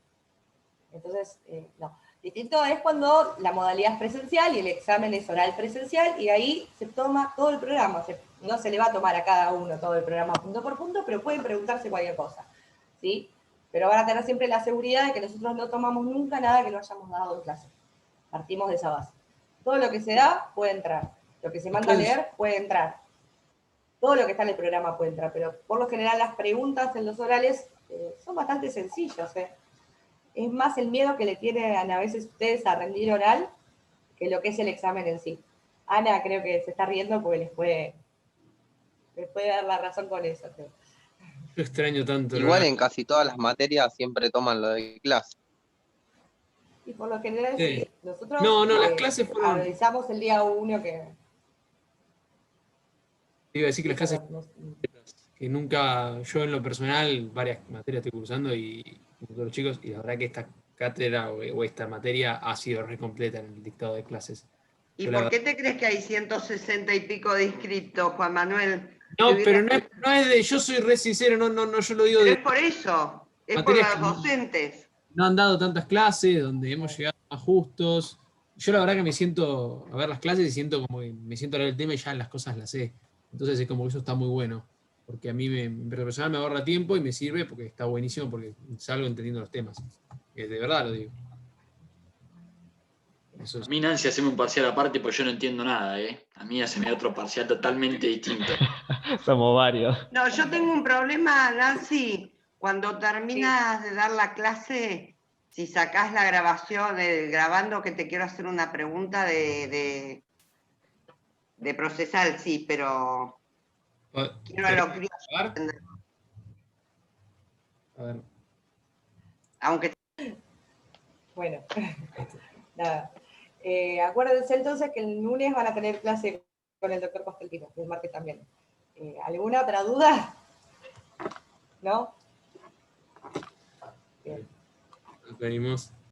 S8: Entonces, no. Distinto es cuando la modalidad es presencial y el examen es oral presencial, y ahí se toma todo el programa. No se le va a tomar a cada uno todo el programa punto por punto, pero pueden preguntarse cualquier cosa, ¿sí? Pero van a tener siempre la seguridad de que nosotros no tomamos nunca nada que no hayamos dado en clase. Partimos de esa base. Todo lo que se da puede entrar. Lo que se manda a leer puede entrar. Todo lo que está en el programa puede entrar, pero por lo general las preguntas en los orales son bastante sencillas. Es más el miedo que le tienen a veces ustedes a rendir oral que lo que es el examen en sí. Ana creo que se está riendo porque les puede dar la razón con eso. Creo.
S4: Yo extraño tanto.
S14: Igual en casi todas las materias siempre toman lo de clase.
S8: Y por lo general sí. Nosotros
S4: las clases fueron...
S8: analizamos el día 1 que...
S4: Iba a decir que las clases... que nunca, yo en lo personal, varias materias estoy cursando y con todos los chicos, y la verdad que esta cátedra o esta materia ha sido re completa en el dictado de clases.
S16: ¿Y por qué te crees que hay 160 y pico de inscriptos, Juan Manuel?
S4: No, pero no es de, yo soy re sincero, no, yo lo digo
S16: pero
S4: de...
S16: es por eso, es por los docentes.
S4: No han dado tantas clases, donde hemos llegado más justos. Yo la verdad que me siento a ver las clases y siento como que me siento a leer el tema y ya las cosas las sé. Entonces es como que eso está muy bueno. Porque a mí en personal me ahorra tiempo y me sirve porque está buenísimo, porque salgo entendiendo los temas. De verdad lo digo.
S6: Eso es. A mí, Nancy, haceme un parcial aparte porque yo no entiendo nada, ¿eh? A mí haceme otro parcial totalmente distinto.
S9: Somos varios.
S16: No, yo tengo un problema, Nancy. Cuando terminas de dar la clase, si sacás la grabación, grabando que te quiero hacer una pregunta de procesal, sí, pero... Quiero entender.
S4: A ver.
S8: Aunque... Bueno, nada. Acuérdense entonces que el lunes van a tener clase con el doctor Costeltino, el martes también. ¿Alguna otra duda? ¿No? Bien.
S4: Nos venimos.